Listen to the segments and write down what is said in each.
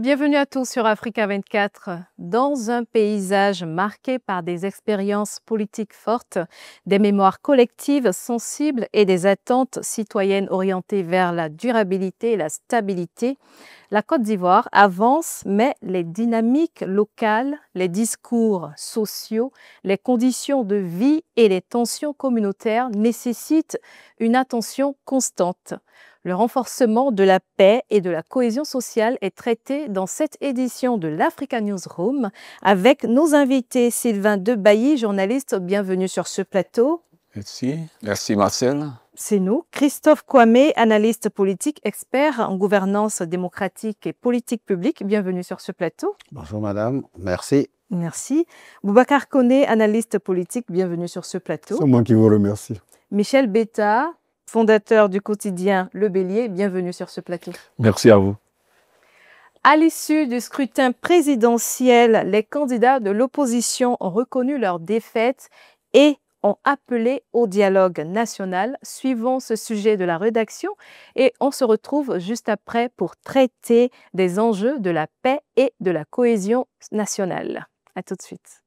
Bienvenue à tous sur Africa 24. Dans un paysage marqué par des expériences politiques fortes, des mémoires collectives sensibles et des attentes citoyennes orientées vers la durabilité et la stabilité, la Côte d'Ivoire avance, mais les dynamiques locales, les discours sociaux, les conditions de vie et les tensions communautaires nécessitent une attention constante. Le renforcement de la paix et de la cohésion sociale est traité dans cette édition de l'Africa Newsroom avec nos invités. Sylvain Debailly, journaliste, bienvenue sur ce plateau. Merci Marcel. C'est nous. Christophe Kwame, analyste politique, expert en gouvernance démocratique et politique publique, bienvenue sur ce plateau. Bonjour madame, merci. Merci. Boubacar Koné, analyste politique, bienvenue sur ce plateau. C'est moi qui vous remercie. Michel Betta, fondateur du quotidien Le Bélier, bienvenue sur ce plateau. Merci à vous. À l'issue du scrutin présidentiel, les candidats de l'opposition ont reconnu leur défaite et ont appelé au dialogue national. Suivons ce sujet de la rédaction et on se retrouve juste après pour traiter des enjeux de la paix et de la cohésion nationale. À tout de suite.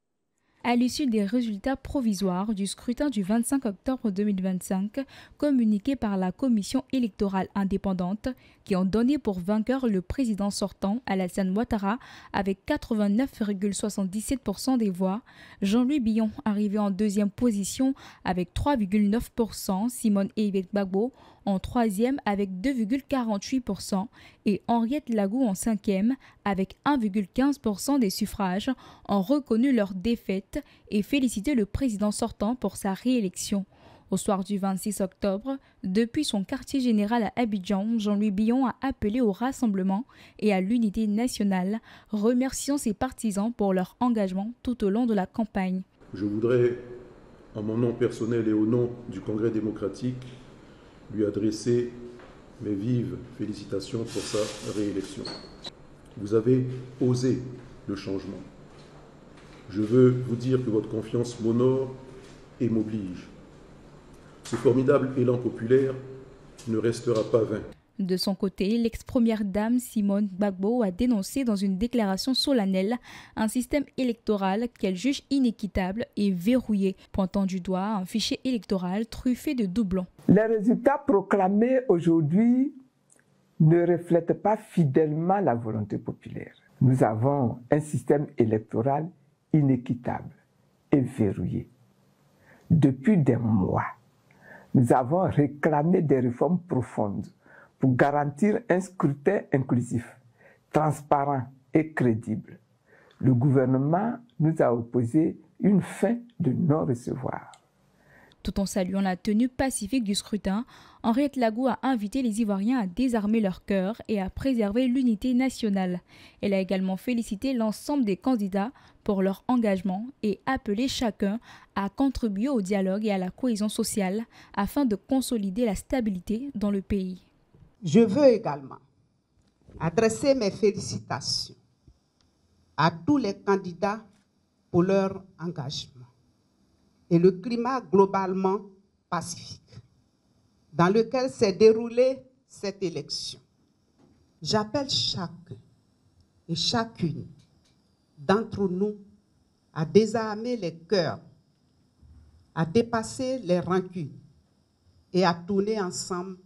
À l'issue des résultats provisoires du scrutin du 25 octobre 2025, communiqués par la Commission électorale indépendante, qui ont donné pour vainqueur le président sortant, Alassane Ouattara, avec 89,77% des voix, Jean-Louis Billon arrivé en deuxième position avec 3,9%, Simone Eibet Gbagbo en troisième avec 2,48% et Henriette Lagou en cinquième avec 1,15% des suffrages ont reconnu leur défaite et félicité le président sortant pour sa réélection. Au soir du 26 octobre, depuis son quartier général à Abidjan, Jean-Louis Billon a appelé au rassemblement et à l'unité nationale, remerciant ses partisans pour leur engagement tout au long de la campagne. Je voudrais, en mon nom personnel et au nom du Congrès démocratique, lui adresser mes vives félicitations pour sa réélection. Vous avez osé le changement. Je veux vous dire que votre confiance m'honore et m'oblige. Ce formidable élan populaire ne restera pas vain. De son côté, l'ex-première dame Simone Gbagbo a dénoncé dans une déclaration solennelle un système électoral qu'elle juge inéquitable et verrouillé, pointant du doigt un fichier électoral truffé de doublons. Les résultats proclamés aujourd'hui ne reflètent pas fidèlement la volonté populaire. Nous avons un système électoral inéquitable et verrouillé. Depuis des mois, nous avons réclamé des réformes profondes pour garantir un scrutin inclusif, transparent et crédible. Le gouvernement nous a opposé une fin de non-recevoir. Tout en saluant la tenue pacifique du scrutin, Henriette Lagou a invité les Ivoiriens à désarmer leur cœur et à préserver l'unité nationale. Elle a également félicité l'ensemble des candidats pour leur engagement et appelé chacun à contribuer au dialogue et à la cohésion sociale afin de consolider la stabilité dans le pays. Je veux également adresser mes félicitations à tous les candidats pour leur engagement et le climat globalement pacifique dans lequel s'est déroulée cette élection. J'appelle chacun et chacune d'entre nous à désarmer les cœurs, à dépasser les rancunes et à tourner ensemble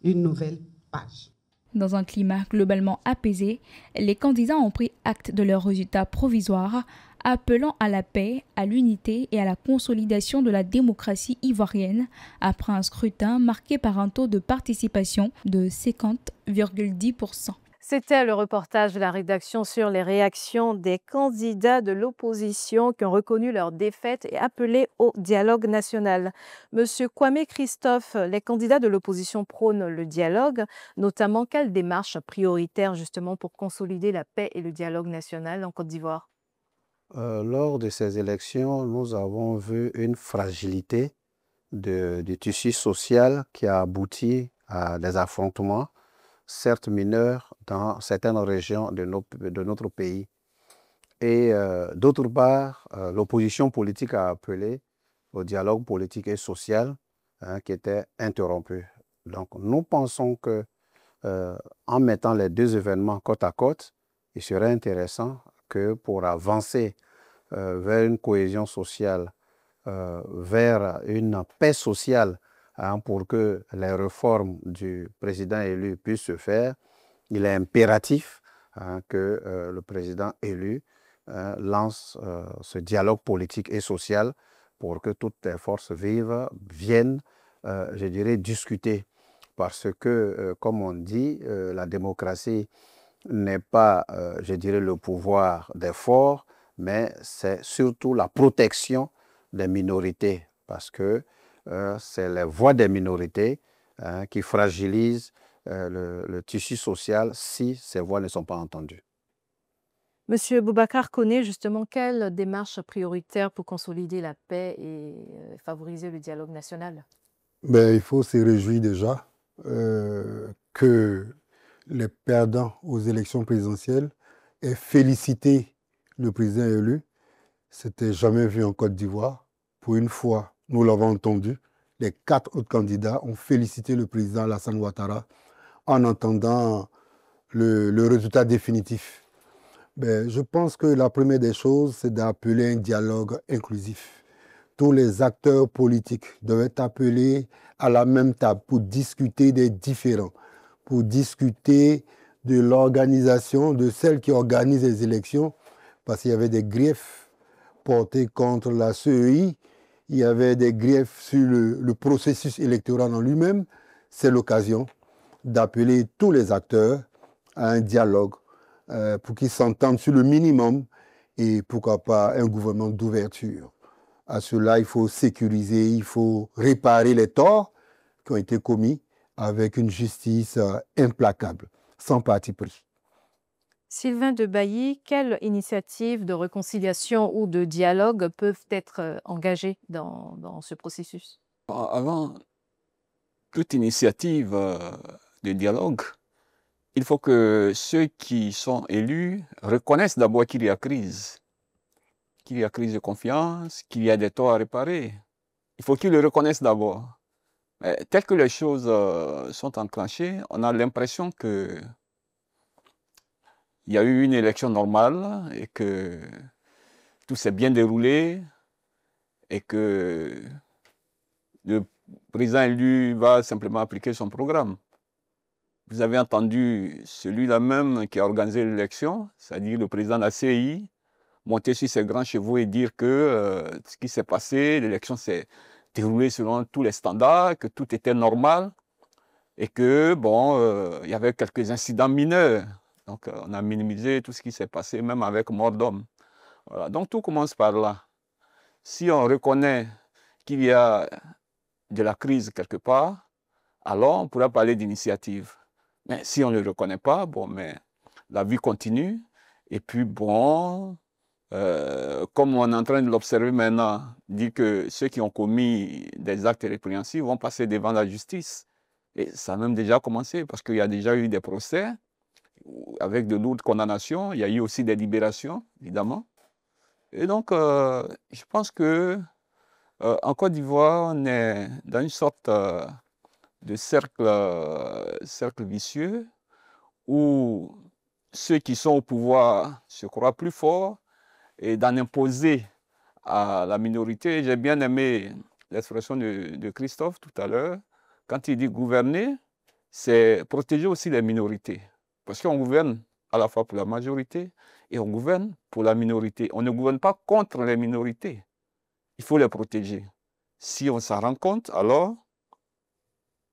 une nouvelle page. Dans un climat globalement apaisé, les candidats ont pris acte de leurs résultats provisoires, appelant à la paix, à l'unité et à la consolidation de la démocratie ivoirienne après un scrutin marqué par un taux de participation de 50,10%. C'était le reportage de la rédaction sur les réactions des candidats de l'opposition qui ont reconnu leur défaite et appelé au dialogue national. Monsieur Kwame Christophe, les candidats de l'opposition prônent le dialogue, notamment quelle démarche prioritaire justement pour consolider la paix et le dialogue national en Côte d'Ivoire? Lors de ces élections, nous avons vu une fragilité du tissu social qui a abouti à des affrontements, certes mineurs, dans certaines régions de notre pays. Et d'autre part, l'opposition politique a appelé au dialogue politique et social qui était interrompu. Donc nous pensons que en mettant les deux événements côte à côte, il serait intéressant que pour avancer vers une cohésion sociale, vers une paix sociale, hein, pour que les réformes du président élu puissent se faire, il est impératif, hein, que le président élu lance ce dialogue politique et social pour que toutes les forces vives viennent, je dirais, discuter. Parce que, comme on dit, la démocratie n'est pas, je dirais, le pouvoir des forts, mais c'est surtout la protection des minorités, parce que c'est les voix des minorités qui fragilisent le tissu social si ces voix ne sont pas entendues. Monsieur Boubacar Koné, justement, quelle démarche prioritaire pour consolider la paix et favoriser le dialogue national? Ben, il faut se réjouir déjà que les perdants aux élections présidentielles aient félicité le président élu. C'était jamais vu en Côte d'Ivoire. Pour une fois, nous l'avons entendu. Les 4 autres candidats ont félicité le président Alassane Ouattara en entendant le résultat définitif. Ben, je pense que la première des choses, c'est d'appeler un dialogue inclusif. Tous les acteurs politiques doivent être appelés à la même table pour discuter des différends, pour discuter de l'organisation, de celle qui organise les élections, parce qu'il y avait des griefs portés contre la CEI, il y avait des griefs sur le processus électoral en lui-même. C'est l'occasion d'appeler tous les acteurs à un dialogue pour qu'ils s'entendent sur le minimum et pourquoi pas un gouvernement d'ouverture. À cela, il faut sécuriser, il faut réparer les torts qui ont été commis avec une justice implacable, sans parti pris. Sylvain Debailly, quelles initiatives de réconciliation ou de dialogue peuvent être engagées dans ce processus? Avant toute initiative de dialogue, il faut que ceux qui sont élus reconnaissent d'abord qu'il y a crise de confiance, qu'il y a des torts à réparer. Il faut qu'ils le reconnaissent d'abord. Tel que les choses sont enclenchées, on a l'impression qu'il y a eu une élection normale et que tout s'est bien déroulé et que le président élu va simplement appliquer son programme. Vous avez entendu celui-là même qui a organisé l'élection, c'est-à-dire le président de la CEI, monter sur ses grands chevaux et dire que ce qui s'est passé, l'élection s'est déroulée selon tous les standards, que tout était normal et que, bon, il y avait quelques incidents mineurs. Donc, on a minimisé tout ce qui s'est passé, même avec mort d'homme. Voilà. Donc, tout commence par là. Si on reconnaît qu'il y a de la crise quelque part, alors on pourra parler d'initiative. Mais si on ne le reconnaît pas, bon, mais la vie continue. Et puis, bon, comme on est en train de l'observer maintenant, dit que ceux qui ont commis des actes répréhensibles vont passer devant la justice. Et ça a même déjà commencé, parce qu'il y a déjà eu des procès avec de lourdes condamnations. Il y a eu aussi des libérations, évidemment. Et donc, je pense que en Côte d'Ivoire, on est dans une sorte de cercle vicieux où ceux qui sont au pouvoir se croient plus forts et d'en imposer à la minorité. J'ai bien aimé l'expression de Christophe tout à l'heure. Quand il dit gouverner, c'est protéger aussi les minorités. Parce qu'on gouverne à la fois pour la majorité et on gouverne pour la minorité. On ne gouverne pas contre les minorités. Il faut les protéger. Si on s'en rend compte, alors,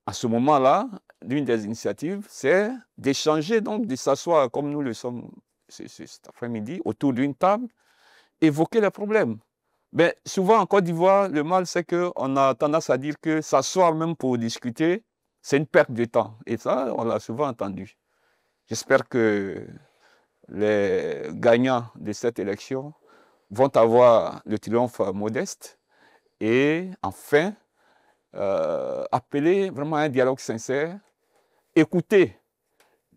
à ce moment-là, l'une des initiatives, c'est d'échanger, donc de s'asseoir comme nous le sommes cet après-midi, autour d'une table, évoquer les problèmes. Mais souvent en Côte d'Ivoire, le mal, c'est qu'on a tendance à dire que s'asseoir même pour discuter, c'est une perte de temps. Et ça, on l'a souvent entendu. J'espère que les gagnants de cette élection vont avoir le triomphe modeste et enfin appeler vraiment à un dialogue sincère, écouter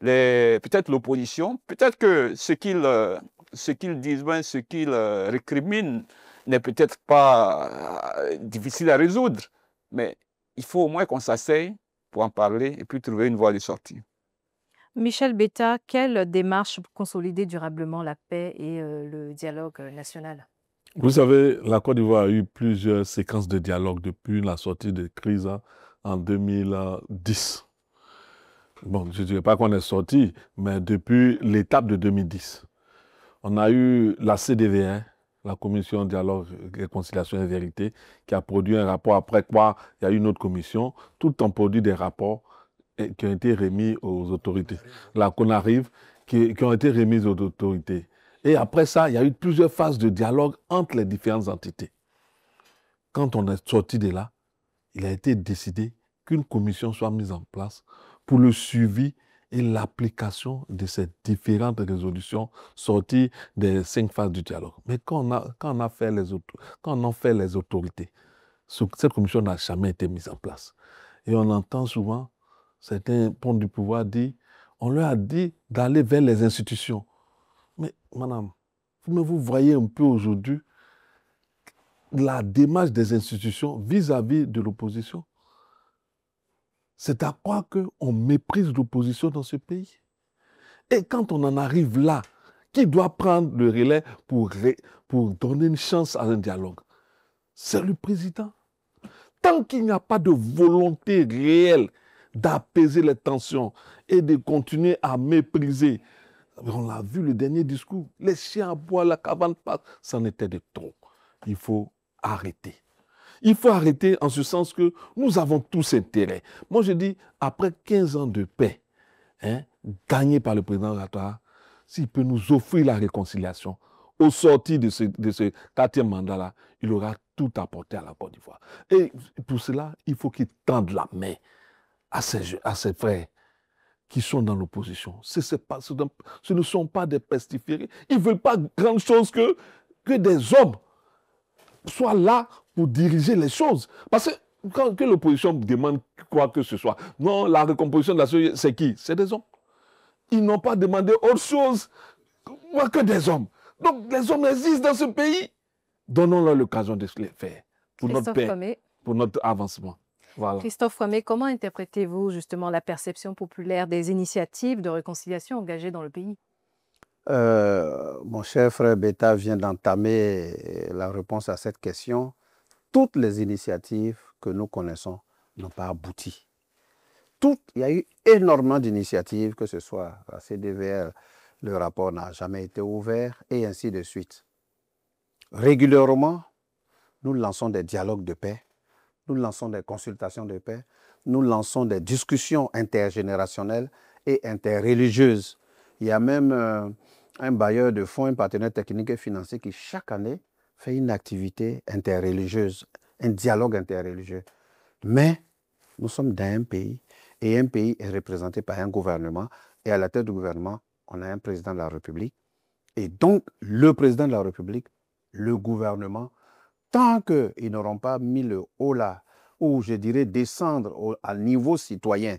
peut-être l'opposition, peut-être que ce qu'ils disent, ben, ce qu'ils récriminent n'est peut-être pas difficile à résoudre, mais il faut au moins qu'on s'asseye pour en parler et puis trouver une voie de sortie. Michel Betta, quelle démarche pour consolider durablement la paix et le dialogue national? Vous savez, la Côte d'Ivoire a eu plusieurs séquences de dialogue depuis la sortie de crise en 2010. Bon, je ne dirais pas qu'on est sorti, mais depuis l'étape de 2010. On a eu la CDV1, la Commission Dialogue, Réconciliation et Vérité, qui a produit un rapport, après quoi il y a eu une autre commission. Tout le temps produit des rapports qui ont été remis aux autorités. Là qu'on arrive, qui ont été remis aux autorités. Et après ça, il y a eu plusieurs phases de dialogue entre les différentes entités. Quand on est sorti de là, il a été décidé qu'une commission soit mise en place pour le suivi et l'application de ces différentes résolutions sorties des 5 phases du dialogue. Mais quand on a fait les autorités, cette commission n'a jamais été mise en place. Et on entend souvent certains ponts du pouvoir dire, on leur a dit d'aller vers les institutions. Mais madame, vous voyez un peu aujourd'hui la démarche des institutions vis-à-vis de l'opposition. C'est à croire qu'on méprise l'opposition dans ce pays. Et quand on en arrive là, qui doit prendre le relais pour donner une chance à un dialogue? C'est le président. Tant qu'il n'y a pas de volonté réelle d'apaiser les tensions et de continuer à mépriser, on l'a vu le dernier discours, les chiens aboient, la cabane passe, c'en était de trop. Il faut arrêter. Il faut arrêter en ce sens que nous avons tous intérêt. Moi, je dis, après 15 ans de paix, gagnée par le président Ouattara, s'il peut nous offrir la réconciliation, au sortir de ce 4e mandat-là, il aura tout apporté à la Côte d'Ivoire. Et pour cela, il faut qu'il tende la main à ses frères qui sont dans l'opposition. Ce ne sont pas des pestiférés. Ils ne veulent pas grand chose que des hommes soient là pour diriger les choses. Parce que quand l'opposition demande quoi que ce soit, non, la recomposition de la société, c'est qui? C'est des hommes. Ils n'ont pas demandé autre chose que des hommes. Donc les hommes existent dans ce pays. Donnons-leur l'occasion de se les faire pour notre paix, pour notre avancement. Voilà. Christophe Fouamé, comment interprétez-vous justement la perception populaire des initiatives de réconciliation engagées dans le pays? Mon cher frère Betta vient d'entamer la réponse à cette question. Toutes les initiatives que nous connaissons n'ont pas abouti. Il y a eu énormément d'initiatives, que ce soit la CDVR, le rapport n'a jamais été ouvert, et ainsi de suite. Régulièrement, nous lançons des dialogues de paix, nous lançons des consultations de paix, nous lançons des discussions intergénérationnelles et interreligieuses. Il y a même un bailleur de fonds, un partenaire technique et financier qui chaque année fait une activité interreligieuse, un dialogue interreligieux. Mais nous sommes dans un pays, et un pays est représenté par un gouvernement, et à la tête du gouvernement, on a un président de la République. Et donc, le président de la République, le gouvernement, tant qu'ils n'auront pas mis le haut là, ou je dirais descendre à niveau citoyen,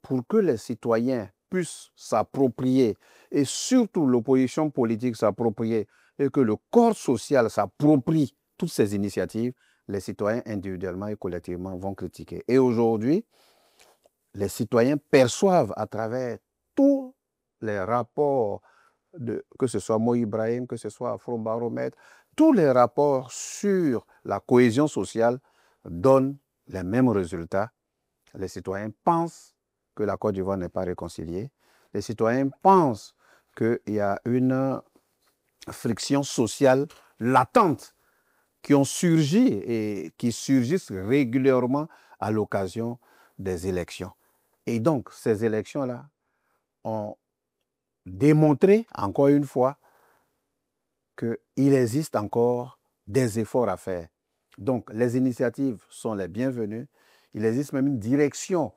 pour que les citoyens puissent s'approprier, et surtout l'opposition politique s'approprier, et que le corps social s'approprie toutes ces initiatives, les citoyens individuellement et collectivement vont critiquer. Et aujourd'hui, les citoyens perçoivent à travers tous les rapports, que ce soit Mo Ibrahim, que ce soit Afrobaromètre, tous les rapports sur la cohésion sociale donnent les mêmes résultats. Les citoyens pensent que la Côte d'Ivoire n'est pas réconciliée. Les citoyens pensent qu'il y a une friction sociale latente qui ont surgi et qui surgissent régulièrement à l'occasion des élections. Et donc, ces élections-là ont démontré, encore une fois, qu'il existe encore des efforts à faire. Donc, les initiatives sont les bienvenues. Il existe même une direction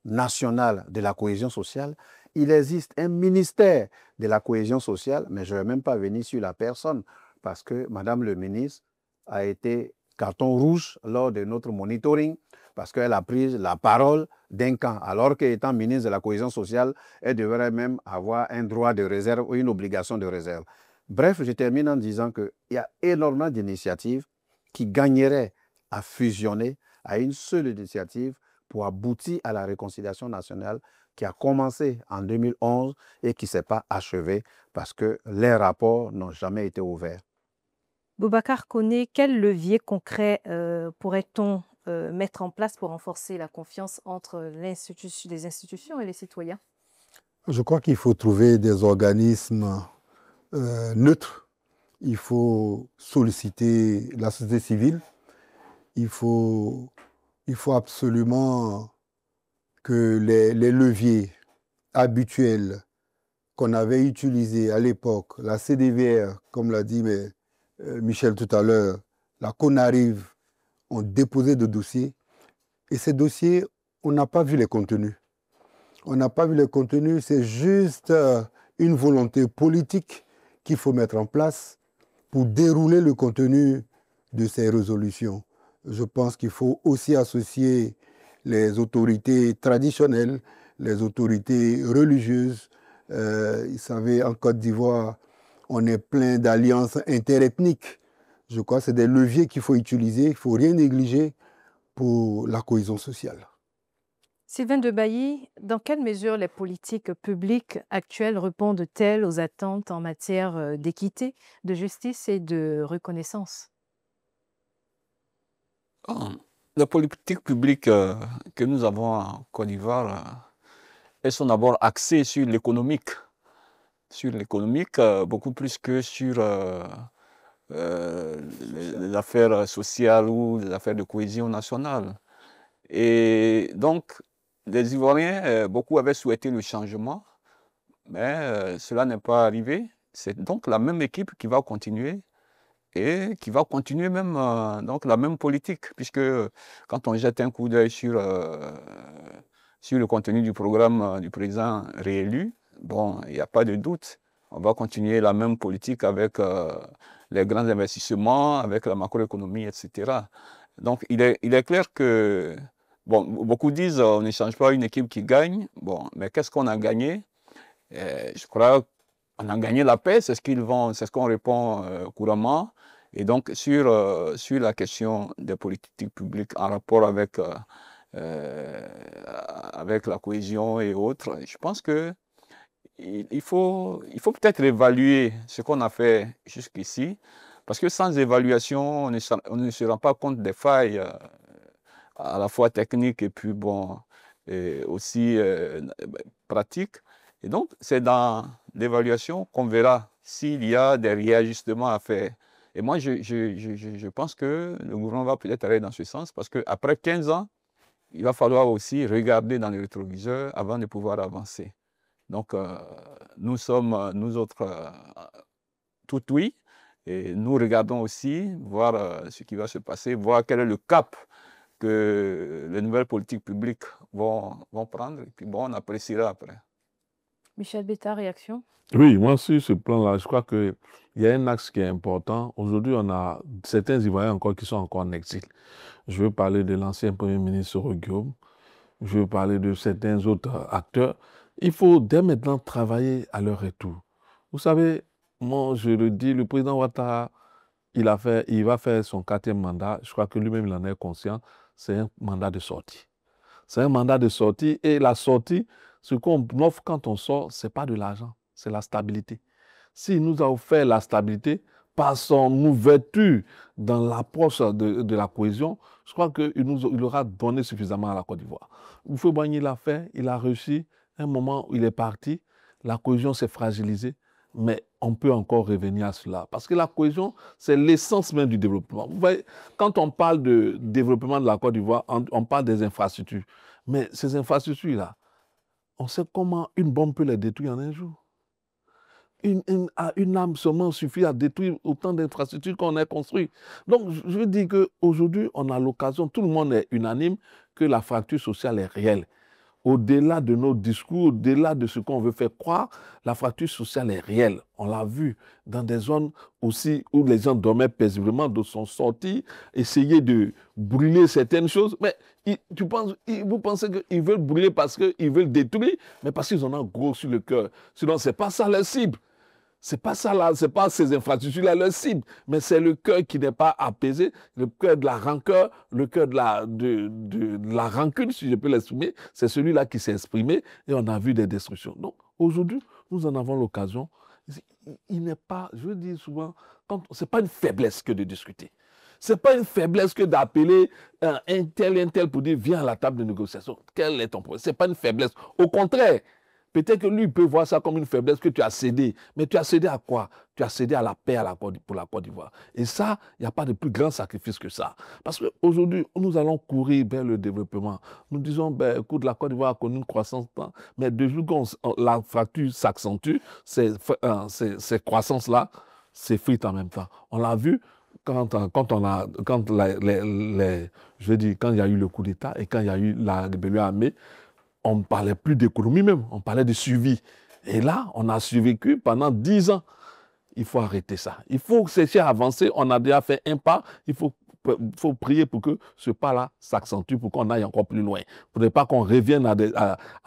nationale de la cohésion sociale. Il existe un ministère de la cohésion sociale, mais je ne vais même pas venir sur la personne, parce que Madame le ministre a été carton rouge lors de notre monitoring, parce qu'elle a pris la parole d'un camp, alors qu'étant ministre de la cohésion sociale, elle devrait même avoir un droit de réserve ou une obligation de réserve. Bref, je termine en disant qu'il y a énormément d'initiatives qui gagneraient à fusionner à une seule initiative pour aboutir à la réconciliation nationale qui a commencé en 2011 et qui ne s'est pas achevé parce que les rapports n'ont jamais été ouverts. Boubacar Koné, quel levier concret pourrait-on mettre en place pour renforcer la confiance entre les institutions et les citoyens? Je crois qu'il faut trouver des organismes neutres. Il faut solliciter la société civile. Il faut absolument que les leviers habituels qu'on avait utilisés à l'époque, la CDVR, comme l'a dit Michel tout à l'heure, la CONARIV, ont déposé des dossiers. Et ces dossiers, on n'a pas vu les contenus. On n'a pas vu les contenus, c'est juste une volonté politique qu'il faut mettre en place pour dérouler le contenu de ces résolutions. Je pense qu'il faut aussi associer les autorités traditionnelles, les autorités religieuses. Vous savez, en Côte d'Ivoire, on est plein d'alliances interethniques. Je crois que c'est des leviers qu'il faut utiliser, il ne faut rien négliger pour la cohésion sociale. Sylvain Debailly, dans quelle mesure les politiques publiques actuelles répondent-elles aux attentes en matière d'équité, de justice et de reconnaissance? Les politiques publiques que nous avons en Côte d'Ivoire, elles sont d'abord axées sur l'économique. Beaucoup plus que sur les affaires sociales ou les affaires de cohésion nationale. Et donc, les Ivoiriens, beaucoup avaient souhaité le changement, mais cela n'est pas arrivé. C'est donc la même équipe qui va continuer et qui va continuer même donc la même politique, puisque quand on jette un coup d'œil sur le contenu du programme du président réélu, bon, il n'y a pas de doute, on va continuer la même politique avec les grands investissements, avec la macroéconomie, etc. Donc, il est clair que, bon, beaucoup disent on ne change pas une équipe qui gagne, bon, mais qu'est-ce qu'on a gagné? Je crois qu'on a gagné la paix, c'est ce qu'on répond couramment. Et donc, sur la question des politiques publiques en rapport avec la cohésion et autres, je pense qu'il faut peut-être évaluer ce qu'on a fait jusqu'ici, parce que sans évaluation, on ne se rend pas compte des failles à la fois techniques et puis bon, et aussi pratiques. Et donc, c'est dans l'évaluation qu'on verra s'il y a des réajustements à faire. Et moi, je pense que le gouvernement va peut-être aller dans ce sens, parce qu'après 15 ans, il va falloir aussi regarder dans les rétroviseurs avant de pouvoir avancer. Donc, nous sommes, nous autres, tout oui, et nous regardons aussi, voir ce qui va se passer, voir quel est le cap que les nouvelles politiques publiques vont prendre, et puis bon, on appréciera après. Michel Betta, réaction? Oui, moi sur ce plan-là, je crois qu'il y a un axe qui est important. Aujourd'hui, on a certains Ivoiriens encore qui sont encore en exil. Je veux parler de l'ancien Premier ministre Soro Guillaume. Je veux parler de certains autres acteurs. Il faut dès maintenant travailler à leur retour. Vous savez, moi je le dis, le président Ouattara, il va faire son 4e mandat. Je crois que lui-même il en est conscient. C'est un mandat de sortie. C'est un mandat de sortie, et la sortie, ce qu'on offre quand on sort, ce n'est pas de l'argent, c'est la stabilité. S'il nous a offert la stabilité par son ouverture dans l'approche de la cohésion, je crois qu'il aura donné suffisamment à la Côte d'Ivoire. Houphouët-Boigny l'a fait, il a réussi. À un moment où il est parti, la cohésion s'est fragilisée, mais on peut encore revenir à cela. Parce que la cohésion, c'est l'essence même du développement. Vous voyez, quand on parle de développement de la Côte d'Ivoire, on parle des infrastructures. Mais ces infrastructures-là, on sait comment une bombe peut les détruire en un jour. Une âme seulement suffit à détruire autant d'infrastructures qu'on a construites. Donc, je veux dire qu'aujourd'hui, on a l'occasion, tout le monde est unanime, que la fracture sociale est réelle. Au-delà de nos discours, au-delà de ce qu'on veut faire croire, la fracture sociale est réelle. On l'a vu dans des zones aussi où les gens dormaient paisiblement, d'autres sont sortis, essayer de brûler certaines choses. Mais vous pensez qu'ils veulent brûler parce qu'ils veulent détruire, mais parce qu'ils en ont gros sur le cœur. Sinon, ce n'est pas ça leur cible. C'est pas ça là, c'est pas ces infrastructures-là leur cible, mais c'est le cœur qui n'est pas apaisé, le cœur de la rancœur, le cœur de la rancune, si je peux l'exprimer, c'est celui-là qui s'est exprimé et on a vu des destructions. Donc aujourd'hui, nous en avons l'occasion. Il n'est pas, je le dis souvent, c'est pas une faiblesse que de discuter. C'est pas une faiblesse que d'appeler un tel pour dire viens à la table de négociation. Quel est ton problème? C'est pas une faiblesse. Au contraire. Peut-être que lui peut voir ça comme une faiblesse que tu as cédé. Mais tu as cédé à quoi? Tu as cédé à la paix pour la Côte d'Ivoire. Et ça, il n'y a pas de plus grand sacrifice que ça. Parce qu'aujourd'hui, nous allons courir vers le développement. Nous disons, ben, écoute, la Côte d'Ivoire a connu une croissance, mais de jour que la fracture s'accentue, ces croissances-là s'effritent en même temps. On l'a vu quand il y a eu le coup d'État et quand il y a eu la rébellion armée. On ne parlait plus d'économie même, on parlait de survie. Et là, on a survécu pendant 10 ans. Il faut arrêter ça. Il faut chercher à avancer. On a déjà fait un pas. Il faut prier pour que ce pas-là s'accentue, pour qu'on aille encore plus loin. Pour ne pas qu'on revienne à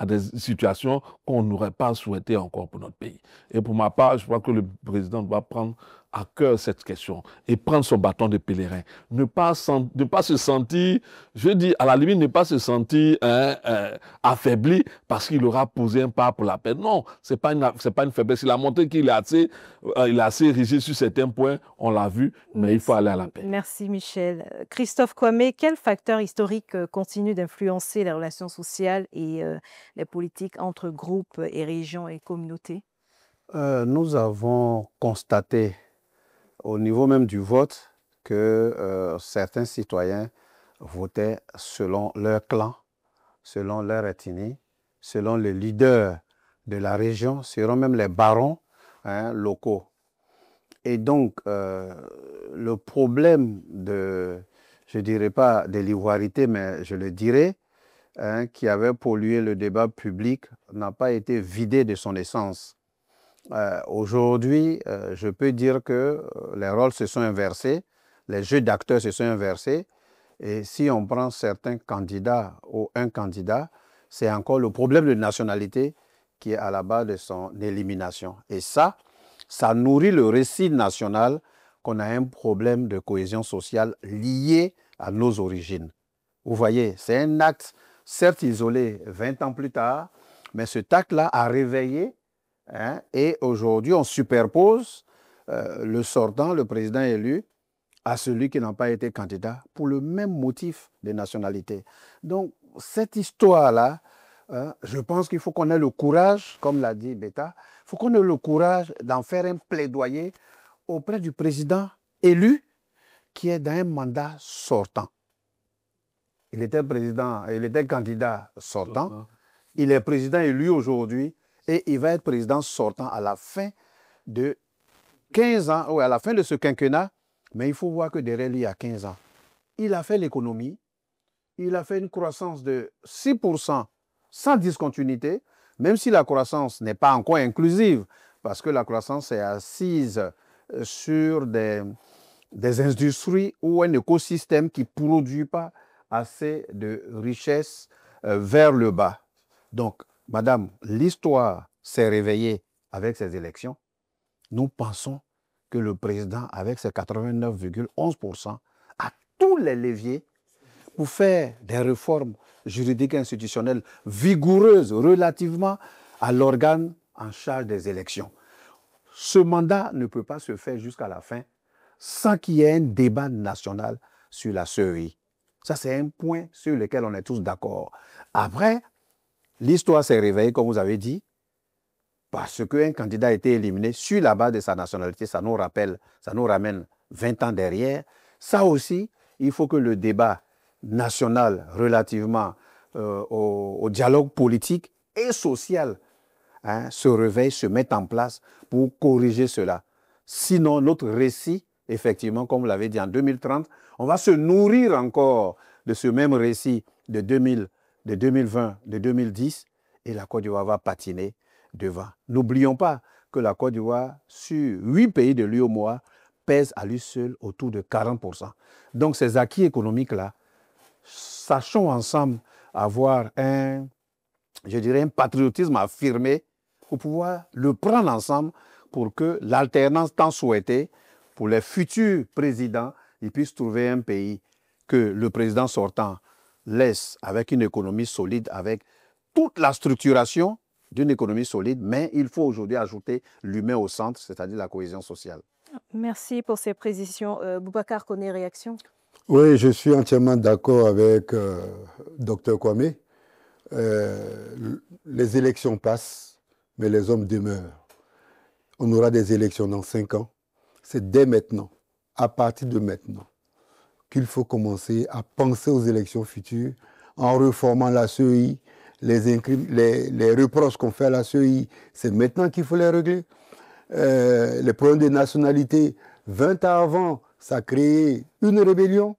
des situations qu'on n'aurait pas souhaitées encore pour notre pays. Et pour ma part, je crois que le président doit prendre à cœur cette question et prendre son bâton de pèlerin. Ne pas se sentir, je dis à la limite, ne pas se sentir affaibli parce qu'il aura posé un pas pour la paix. Non, ce n'est pas une faiblesse. Il a montré qu'il est assez rigide sur certains points, on l'a vu, mais il faut aller à la paix. Merci Michel. Christophe Kwame, quel facteur historique continue d'influencer les relations sociales et les politiques entre groupes et régions et communautés? Nous avons constaté au niveau même du vote que certains citoyens votaient selon leur clan, selon leur ethnie, selon les leaders de la région, selon même les barons locaux. Et donc, le problème de, je ne dirais pas de l'ivoirité, mais je le dirais, qui avait pollué le débat public, n'a pas été vidé de son essence. Aujourd'hui, je peux dire que les rôles se sont inversés, les jeux d'acteurs se sont inversés, et si on prend certains candidats ou un candidat, c'est encore le problème de nationalité qui est à la base de son élimination. Et ça nourrit le récit national qu'on a un problème de cohésion sociale lié à nos origines. Vous voyez, c'est un acte, certes isolé 20 ans plus tard, mais cet acte-là a réveillé. Et aujourd'hui, on superpose le sortant, le président élu, à celui qui n'a pas été candidat pour le même motif de nationalité. Donc, cette histoire-là, je pense qu'il faut qu'on ait le courage, comme l'a dit Beta, il faut qu'on ait le courage d'en faire un plaidoyer auprès du président élu qui est dans un mandat sortant. Il était candidat sortant, il est président élu aujourd'hui, et il va être président sortant à la fin de 15 ans, ou à la fin de ce quinquennat, mais il faut voir que derrière lui, il y a 15 ans. Il a fait l'économie, il a fait une croissance de 6% sans discontinuité, même si la croissance n'est pas encore inclusive, parce que la croissance est assise sur des industries ou un écosystème qui ne produit pas assez de richesses vers le bas. Donc, madame, l'histoire s'est réveillée avec ces élections. Nous pensons que le président, avec ses 89,11%, a tous les leviers pour faire des réformes juridiques et institutionnelles vigoureuses relativement à l'organe en charge des élections. Ce mandat ne peut pas se faire jusqu'à la fin sans qu'il y ait un débat national sur la CEI. Ça, c'est un point sur lequel on est tous d'accord. Après, l'histoire s'est réveillée, comme vous avez dit, parce qu'un candidat a été éliminé sur la base de sa nationalité. Ça nous ramène 20 ans derrière. Ça aussi, il faut que le débat national relativement au dialogue politique et social se réveille, se mette en place pour corriger cela. Sinon, notre récit, effectivement, comme vous l'avez dit, en 2030, on va se nourrir encore de ce même récit de 2020, de 2010, et la Côte d'Ivoire va patiner devant. N'oublions pas que la Côte d'Ivoire, sur 8 pays de l'UEMOA, pèse à lui seul autour de 40%. Donc ces acquis économiques-là, sachons ensemble avoir un patriotisme affirmé pour pouvoir le prendre ensemble pour que l'alternance tant souhaitée pour les futurs présidents, ils puissent trouver un pays que le président sortant laisse avec une économie solide, avec toute la structuration d'une économie solide, mais il faut aujourd'hui ajouter l'humain au centre, c'est-à-dire la cohésion sociale. Merci pour ces précisions. Boubacar Koné, réaction? Oui, je suis entièrement d'accord avec Dr Kwame. Les élections passent, mais les hommes demeurent. On aura des élections dans 5 ans. C'est dès maintenant, à partir de maintenant, qu'il faut commencer à penser aux élections futures en reformant la CEI. Les reproches qu'on fait à la CEI, c'est maintenant qu'il faut les régler. Les problèmes de nationalité, 20 ans avant, ça a créé une rébellion.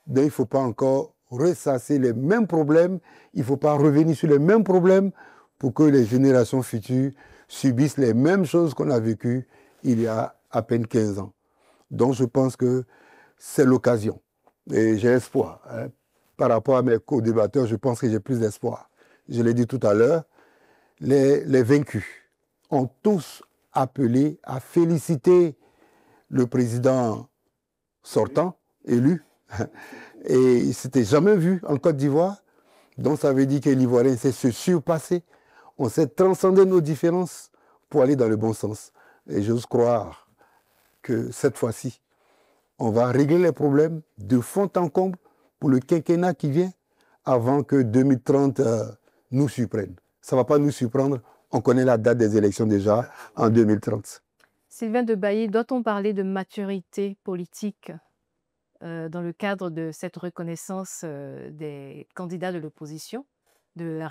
Donc il ne faut pas encore ressasser les mêmes problèmes, il ne faut pas revenir sur les mêmes problèmes pour que les générations futures subissent les mêmes choses qu'on a vécues il y a à peine 15 ans. Donc je pense que c'est l'occasion. Et j'ai espoir. Hein. Par rapport à mes co-débatteurs, je pense que j'ai plus d'espoir. Je l'ai dit tout à l'heure, les vaincus ont tous appelé à féliciter le président sortant, élu. Et il ne s'était jamais vu en Côte d'Ivoire. Donc ça veut dire que l'Ivoirien sait se surpasser. On sait transcender nos différences pour aller dans le bon sens. Et j'ose croire que cette fois-ci, on va régler les problèmes de fond en comble pour le quinquennat qui vient avant que 2030 nous surprenne. Ça ne va pas nous surprendre. On connaît la date des élections déjà en 2030. Sylvain Debailly, doit-on parler de maturité politique dans le cadre de cette reconnaissance des candidats de l'opposition, de la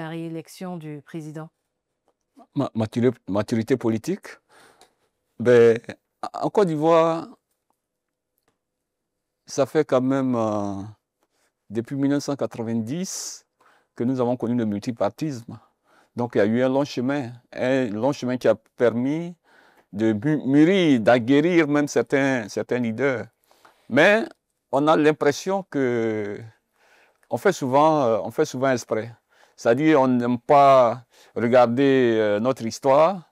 réélection du président? Maturité politique, ben, en Côte d'Ivoire, ça fait quand même depuis 1990 que nous avons connu le multipartisme. Donc il y a eu un long chemin qui a permis de mûrir, d'aguerrir même certains leaders. Mais on a l'impression que on fait souvent exprès. C'est-à-dire on n'aime pas regarder notre histoire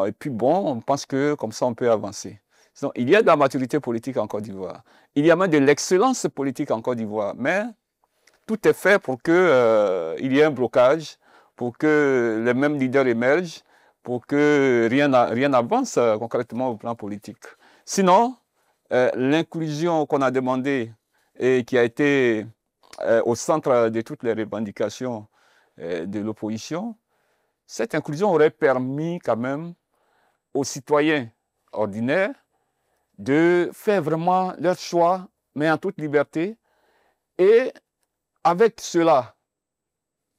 et puis bon, on pense que comme ça on peut avancer. Donc, il y a de la maturité politique en Côte d'Ivoire. Il y a même de l'excellence politique en Côte d'Ivoire. Mais tout est fait pour qu'il y ait un blocage, pour que les mêmes leaders émergent, pour que rien n'avance concrètement au plan politique. Sinon, l'inclusion qu'on a demandée et qui a été au centre de toutes les revendications de l'opposition, cette inclusion aurait permis quand même aux citoyens ordinaires de faire vraiment leur choix, mais en toute liberté. Et avec cela,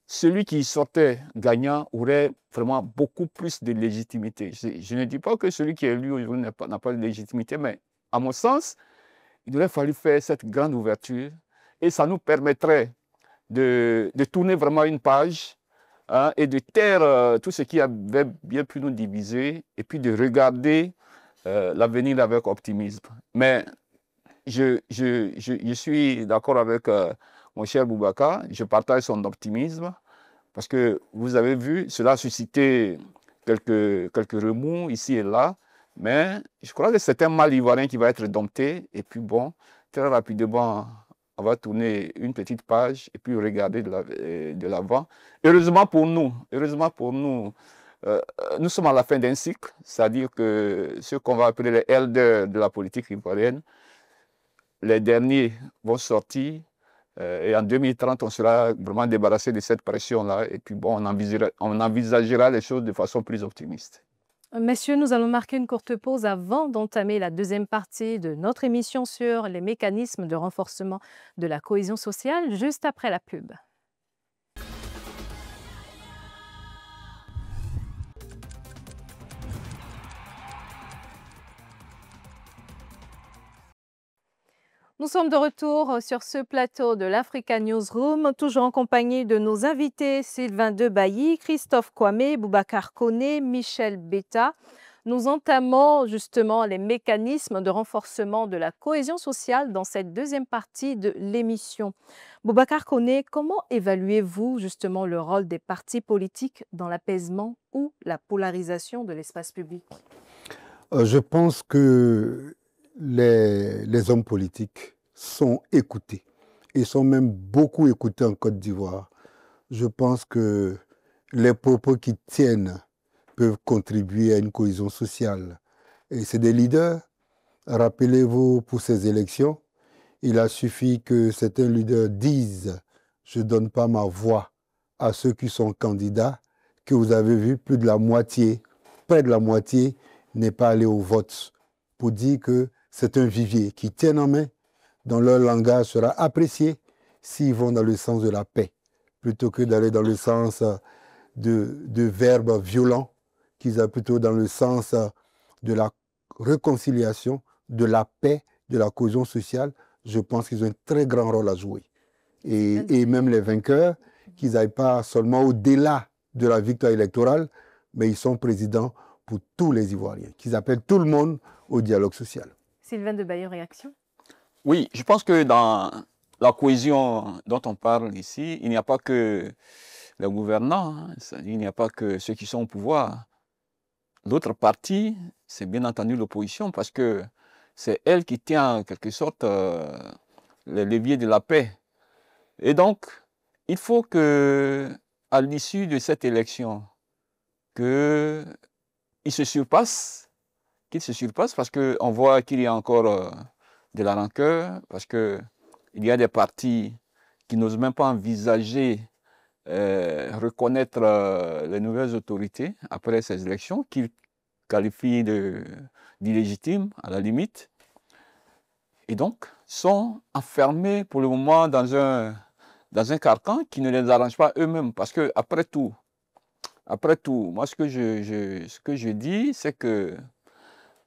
celui qui sortait gagnant aurait vraiment beaucoup plus de légitimité. Je ne dis pas que celui qui est élu aujourd'hui n'a pas de légitimité, mais à mon sens, il aurait fallu faire cette grande ouverture et ça nous permettrait de tourner vraiment une page hein, et de taire tout ce qui avait bien pu nous diviser et puis de regarder l'avenir avec optimisme. Mais je suis d'accord avec mon cher Boubacar, je partage son optimisme parce que vous avez vu, cela a suscité quelques remous ici et là, mais je crois que c'est un mal ivoirien qui va être dompté et puis bon, très rapidement, on va tourner une petite page et puis regarder de l'avant. Heureusement pour nous, nous sommes à la fin d'un cycle, c'est-à-dire que ce qu'on va appeler les elders de la politique ivoirienne, les derniers vont sortir et en 2030, on sera vraiment débarrassé de cette pression-là et puis bon, on envisagera les choses de façon plus optimiste. Messieurs, nous allons marquer une courte pause avant d'entamer la deuxième partie de notre émission sur les mécanismes de renforcement de la cohésion sociale, juste après la pub. Nous sommes de retour sur ce plateau de l'Africa Newsroom, toujours en compagnie de nos invités Sylvain Debailly, Christophe Kwame, Boubacar Koné, Michel Betta. Nous entamons justement les mécanismes de renforcement de la cohésion sociale dans cette deuxième partie de l'émission. Boubacar Koné, comment évaluez-vous justement le rôle des partis politiques dans l'apaisement ou la polarisation de l'espace public? Je pense que les hommes politiques sont écoutés et sont même beaucoup écoutés en Côte d'Ivoire. Je pense que les propos qu'ils tiennent peuvent contribuer à une cohésion sociale. Et c'est des leaders. Rappelez-vous, pour ces élections, il a suffi que certains leaders disent « je ne donne pas ma voix à ceux qui sont candidats », que vous avez vu plus de la moitié, près de la moitié, n'est pas allé au vote, pour dire que c'est un vivier qui tiennent en main, dont leur langage sera apprécié s'ils vont dans le sens de la paix, plutôt que d'aller dans le sens de verbes violents, qu'ils aient plutôt dans le sens de la réconciliation, de la paix, de la cohésion sociale. Je pense qu'ils ont un très grand rôle à jouer. Et même les vainqueurs, qu'ils n'aillent pas seulement au-delà de la victoire électorale, mais ils sont présidents pour tous les Ivoiriens, qu'ils appellent tout le monde au dialogue social. Sylvain Debaillon, réaction? Oui, je pense que dans la cohésion dont on parle ici, il n'y a pas que les gouvernants, hein, il n'y a pas que ceux qui sont au pouvoir. L'autre partie, c'est bien entendu l'opposition, parce que c'est elle qui tient en quelque sorte les leviers de la paix. Et donc, il faut que, à l'issue de cette élection, qu'ils se surpassent, parce qu'on voit qu'il y a encore de la rancœur, parce qu'il y a des partis qui n'osent même pas envisager reconnaître les nouvelles autorités après ces élections, qu'ils qualifient d'illégitimes à la limite, et donc sont enfermés pour le moment dans un carcan qui ne les arrange pas eux-mêmes, parce que après tout, moi ce que je dis, c'est que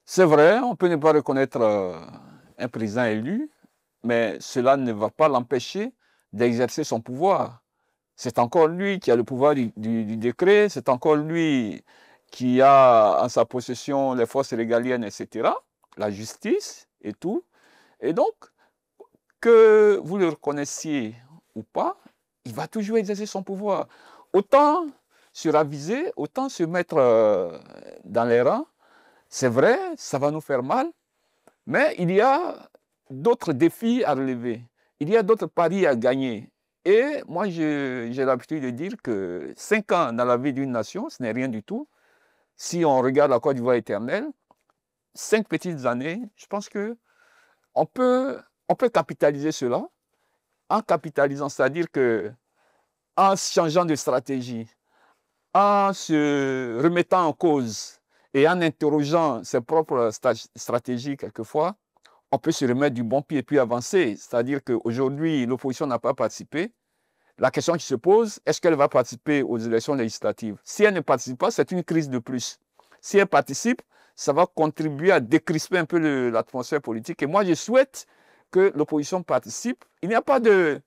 c'est vrai, on peut ne pas reconnaître un président élu, mais cela ne va pas l'empêcher d'exercer son pouvoir. C'est encore lui qui a le pouvoir du décret, c'est encore lui qui a en sa possession les forces régaliennes, etc., la justice et tout. Et donc, que vous le reconnaissiez ou pas, il va toujours exercer son pouvoir. Autant se raviser, autant se mettre dans les rangs. C'est vrai, ça va nous faire mal, mais il y a d'autres défis à relever. Il y a d'autres paris à gagner. Et moi, j'ai l'habitude de dire que 5 ans dans la vie d'une nation, ce n'est rien du tout. Si on regarde la Côte d'Ivoire éternelle, 5 petites années, je pense qu'on peut capitaliser cela. En capitalisant, c'est-à-dire qu'en changeant de stratégie, en se remettant en cause et en interrogeant ses propres stratégies quelquefois, on peut se remettre du bon pied et puis avancer. C'est-à-dire qu'aujourd'hui, l'opposition n'a pas participé. La question qui se pose, est-ce qu'elle va participer aux élections législatives? Si elle ne participe pas, c'est une crise de plus. Si elle participe, ça va contribuer à décrisper un peu l'atmosphère politique. Et moi, je souhaite que l'opposition participe. Il n'y a pas de...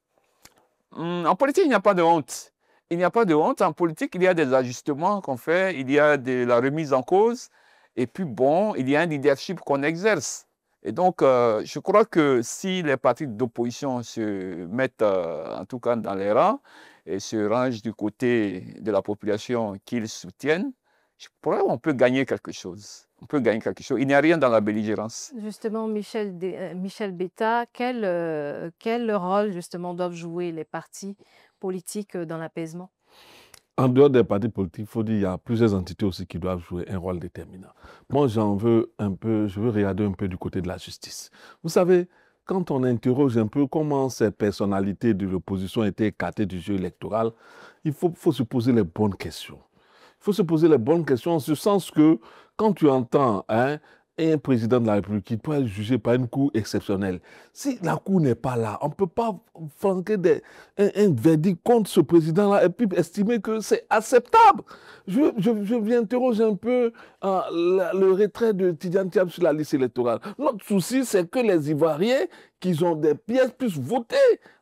En politique, il n'y a pas de honte. Il n'y a pas de honte. En politique, il y a des ajustements qu'on fait, il y a de la remise en cause. Et puis, bon, il y a un leadership qu'on exerce. Et donc, je crois que si les partis d'opposition se mettent, en tout cas, dans les rangs et se rangent du côté de la population qu'ils soutiennent, je crois qu'on peut gagner quelque chose. On peut gagner quelque chose. Il n'y a rien dans la belligérance. Justement, Michel Betta, quel rôle justement doivent jouer les partis politiques dans l'apaisement? En dehors des partis politiques, il faut dire qu'il y a plusieurs entités aussi qui doivent jouer un rôle déterminant. Moi, je veux regarder un peu du côté de la justice. Vous savez, quand on interroge un peu comment ces personnalités de l'opposition étaient écartées du jeu électoral, il faut se poser les bonnes questions. Il faut se poser les bonnes questions en ce sens que quand tu entends un président de la République qui doit être jugé par une cour exceptionnelle, si la cour n'est pas là, on ne peut pas flanquer un verdict contre ce président-là et puis estimer que c'est acceptable. Je viens interroger un peu le retrait de Tidjane Thiam sur la liste électorale. Notre souci, c'est que les Ivoiriens qu'ils ont des pièces puissent voter.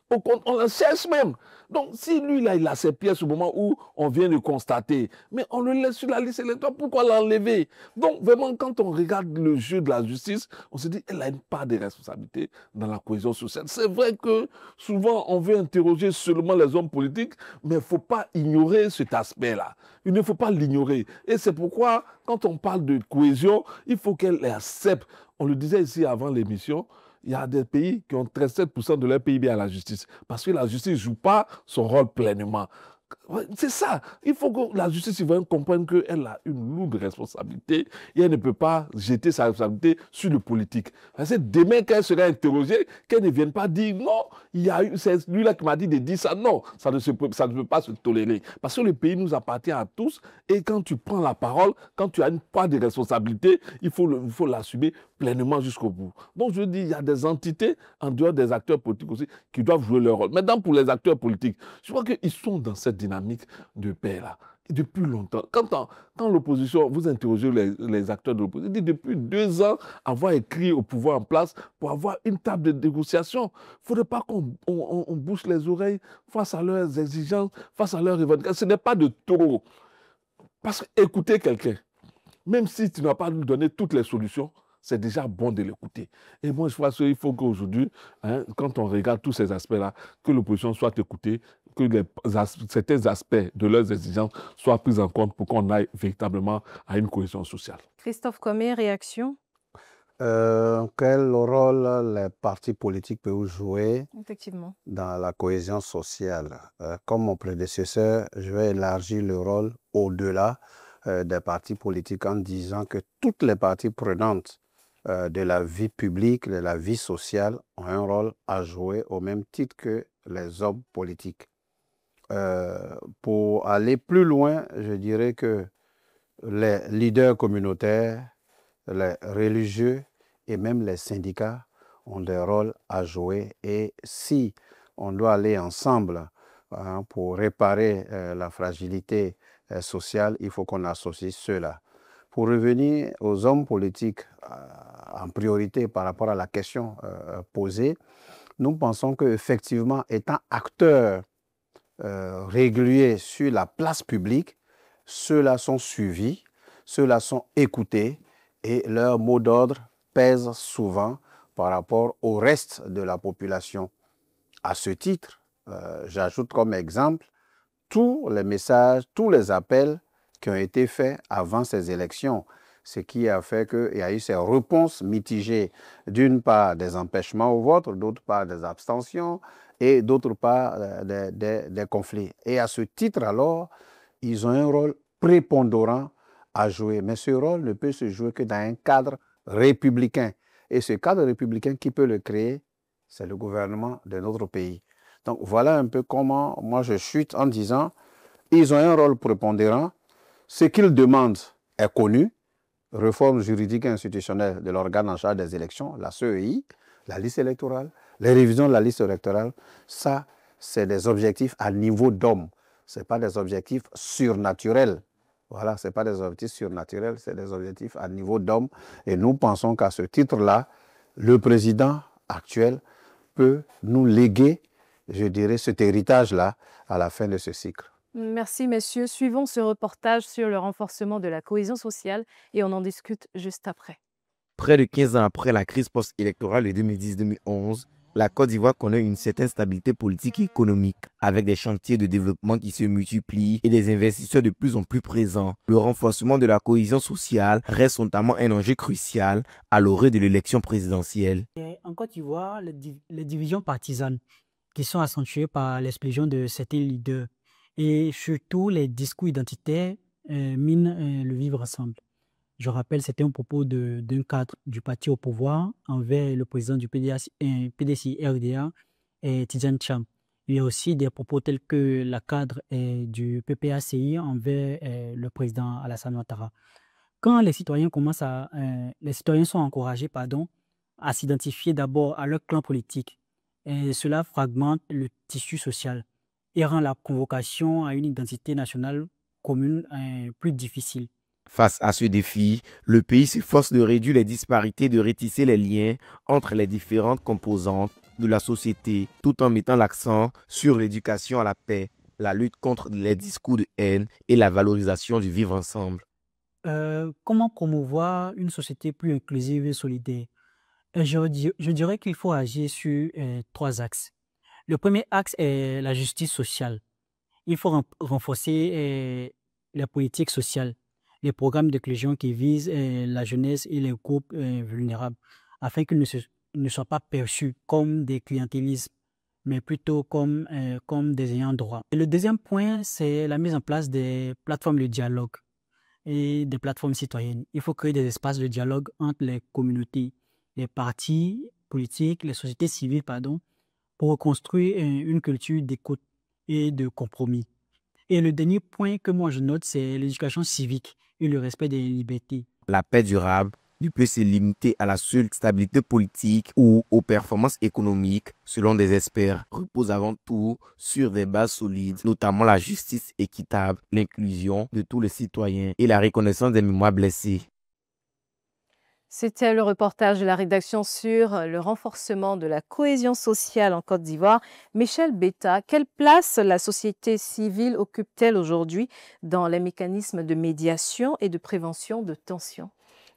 On les cherche même. Donc, si lui, là, il a ses pièces au moment où on vient de constater, mais on le laisse sur la liste électorale, pourquoi l'enlever? Donc, vraiment, quand on regarde le jeu de la justice, on se dit, elle a une part de responsabilité dans la cohésion sociale. C'est vrai que souvent, on veut interroger seulement les hommes politiques, mais il ne faut pas ignorer cet aspect-là. Il ne faut pas l'ignorer. Et c'est pourquoi, quand on parle de cohésion, il faut qu'elle accepte. On le disait ici avant l'émission, il y a des pays qui ont 37% de leur PIB à la justice. Parce que la justice ne joue pas son rôle pleinement. C'est ça. Il faut que la justice citoyenne comprenne qu'elle a une lourde responsabilité et elle ne peut pas jeter sa responsabilité sur le politique. C'est demain qu'elle sera interrogée, qu'elle ne vienne pas dire non, c'est lui-là qui m'a dit de dire ça. Non, ça ne peut pas se tolérer. Parce que le pays nous appartient à tous et quand tu prends la parole, quand tu as une part de responsabilité, il faut l'assumer pleinement jusqu'au bout. Donc je dis, il y a des entités en dehors des acteurs politiques aussi qui doivent jouer leur rôle. Maintenant, pour les acteurs politiques, je crois qu'ils sont dans cette dynamique de paix là. Depuis longtemps. Quand l'opposition, vous interrogez les acteurs de l'opposition, ils disent depuis 2 ans, avoir écrit au pouvoir en place pour avoir une table de négociation. Il ne faudrait pas qu'on bouche les oreilles face à leurs exigences, face à leurs revendications. Ce n'est pas de trop. Parce qu'écouter quelqu'un, même si tu n'as pas lui donné toutes les solutions, c'est déjà bon de l'écouter. Et moi, je pense qu'il faut qu'aujourd'hui, quand on regarde tous ces aspects-là, que l'opposition soit écoutée, que certains aspects de leurs exigences soient pris en compte pour qu'on aille véritablement à une cohésion sociale. Christophe Comé, réaction? Quel rôle les partis politiques peuvent jouer Effectivement. dans la cohésion sociale? Comme mon prédécesseur, je vais élargir le rôle au-delà des partis politiques en disant que toutes les parties prenantes de la vie publique, de la vie sociale, ont un rôle à jouer au même titre que les hommes politiques. Pour aller plus loin, je dirais que les leaders communautaires, les religieux et même les syndicats ont des rôles à jouer. Et si on doit aller ensemble pour réparer la fragilité sociale, il faut qu'on associe ceux-là. Pour revenir aux hommes politiques en priorité par rapport à la question posée, nous pensons qu'effectivement, étant acteurs réguliers sur la place publique, ceux-là sont suivis, ceux-là sont écoutés et leur mot d'ordre pèse souvent par rapport au reste de la population. À ce titre, j'ajoute comme exemple tous les messages, tous les appels qui ont été faits avant ces élections, ce qui a fait qu'il y a eu ces réponses mitigées, d'une part des empêchements au vote, d'autre part des abstentions et d'autre part des conflits. Et à ce titre alors, ils ont un rôle prépondérant à jouer. Mais ce rôle ne peut se jouer que dans un cadre républicain. Et ce cadre républicain, qui peut le créer? C'est le gouvernement de notre pays. Donc voilà un peu comment moi je chute en disant ils ont un rôle prépondérant. Ce qu'ils demandent est connu. Réforme juridique et institutionnelle de l'organe en charge des élections, la CEI, la liste électorale, les révisions de la liste électorale, ça, c'est des objectifs à niveau d'homme. Ce n'est pas des objectifs surnaturels. Voilà, ce n'est pas des objectifs surnaturels, c'est des objectifs à niveau d'homme. Et nous pensons qu'à ce titre-là, le président actuel peut nous léguer, je dirais, cet héritage-là à la fin de ce cycle. Merci, messieurs. Suivons ce reportage sur le renforcement de la cohésion sociale et on en discute juste après. Près de 15 ans après la crise post-électorale de 2010-2011, la Côte d'Ivoire connaît une certaine stabilité politique et économique, avec des chantiers de développement qui se multiplient et des investisseurs de plus en plus présents. Le renforcement de la cohésion sociale reste notamment un enjeu crucial à l'orée de l'élection présidentielle. En Côte d'Ivoire, les divisions partisanes qui sont accentuées par l'explosion de certains leaders et surtout les discours identitaires minent le vivre ensemble. Je rappelle, c'était un propos d'un cadre du parti au pouvoir envers le président du PDC-RDA, Tidjane Cham. Il y a aussi des propos tels que la cadre du PPACI envers le président Alassane Ouattara. Quand les citoyens sont encouragés à s'identifier d'abord à leur clan politique, cela fragmente le tissu social et rend la convocation à une identité nationale commune plus difficile. Face à ce défi, le pays s'efforce de réduire les disparités, de retisser les liens entre les différentes composantes de la société, tout en mettant l'accent sur l'éducation à la paix, la lutte contre les discours de haine et la valorisation du vivre ensemble. Comment promouvoir une société plus inclusive et solidaire? Je dirais qu'il faut agir sur 3 axes. Le premier axe est la justice sociale. Il faut renforcer la politique sociale, les programmes d'inclusion qui visent la jeunesse et les groupes vulnérables, afin qu'ils ne soient pas perçus comme des clientélismes, mais plutôt comme des ayants droit. Et le deuxième point, c'est la mise en place des plateformes de dialogue et des plateformes citoyennes. Il faut créer des espaces de dialogue entre les communautés, les partis politiques, les sociétés civiles, pardon, pour reconstruire une culture d'écoute et de compromis. Et le dernier point que moi je note, c'est l'éducation civique et le respect des libertés. La paix durable ne peut se limiter à la seule stabilité politique ou aux performances économiques, selon des experts, repose avant tout sur des bases solides, notamment la justice équitable, l'inclusion de tous les citoyens et la reconnaissance des mémoires blessées. C'était le reportage de la rédaction sur le renforcement de la cohésion sociale en Côte d'Ivoire. Michel Betta, quelle place la société civile occupe-t-elle aujourd'hui dans les mécanismes de médiation et de prévention de tensions?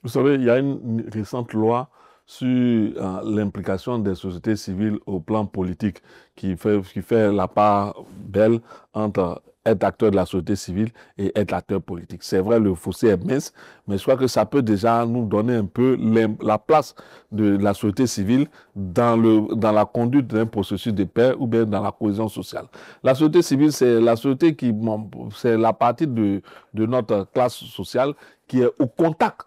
Vous savez, il y a une récente loi sur l'implication des sociétés civiles au plan politique qui fait la part belle entre être acteur de la société civile et être acteur politique. C'est vrai, le fossé est mince, mais je crois que ça peut déjà nous donner un peu la place de la société civile dans la conduite d'un processus de paix ou bien dans la cohésion sociale. La société civile, c'est la société c'est la partie de notre classe sociale qui est au contact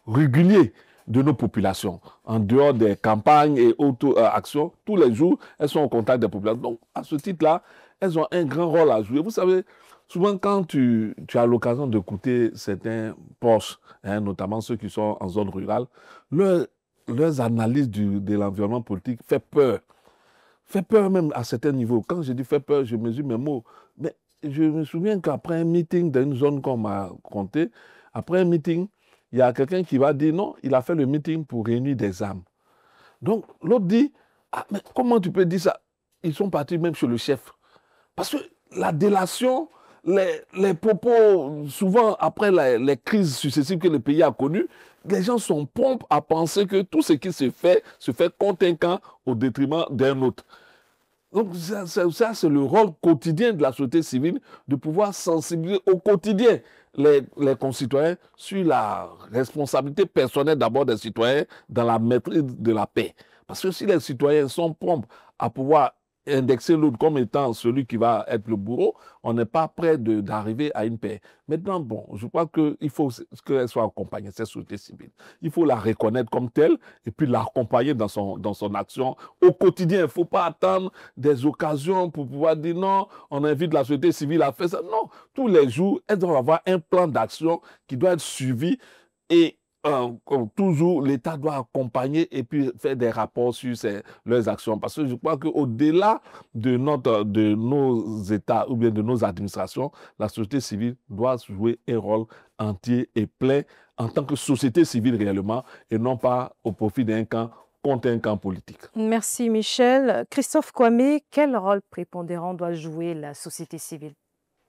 régulier de nos populations. En dehors des campagnes et autres actions, tous les jours, elles sont au contact des populations. Donc, à ce titre-là, elles ont un grand rôle à jouer. Vous savez, souvent quand tu as l'occasion d'écouter certains proches, notamment ceux qui sont en zone rurale, leurs analyses de l'environnement politique fait peur. Fait peur même à certains niveaux. Quand je dis fait peur, je mesure mes mots. Mais je me souviens qu'après un meeting dans une zone qu'on m'a compté, après un meeting, il y a quelqu'un qui va dire non, il a fait le meeting pour réunir des âmes. Donc l'autre dit, ah, mais comment tu peux dire ça? Ils sont partis même chez le chef. Parce que la délation, les propos, souvent après les crises successives que le pays a connues, les gens sont prompts à penser que tout ce qui se fait contre un camp au détriment d'un autre. Donc ça, c'est le rôle quotidien de la société civile, de pouvoir sensibiliser au quotidien les concitoyens sur la responsabilité personnelle d'abord des citoyens dans la maîtrise de la paix. Parce que si les citoyens sont prompts à pouvoir indexer l'autre comme étant celui qui va être le bourreau, on n'est pas prêt d'arriver à une paix. Maintenant, bon, je crois qu'il faut qu'elle soit accompagnée, cette société civile. Il faut la reconnaître comme telle et puis l'accompagner dans son action au quotidien. Il ne faut pas attendre des occasions pour pouvoir dire non, on invite la société civile à faire ça. Non, tous les jours, elles doivent avoir un plan d'action qui doit être suivi et comme toujours, l'État doit accompagner et puis faire des rapports sur leurs actions. Parce que je crois qu'au-delà de nos États ou bien de nos administrations, la société civile doit jouer un rôle entier et plein en tant que société civile réellement et non pas au profit d'un camp contre un camp politique. Merci Michel. Christophe Kwame, quel rôle prépondérant doit jouer la société civile?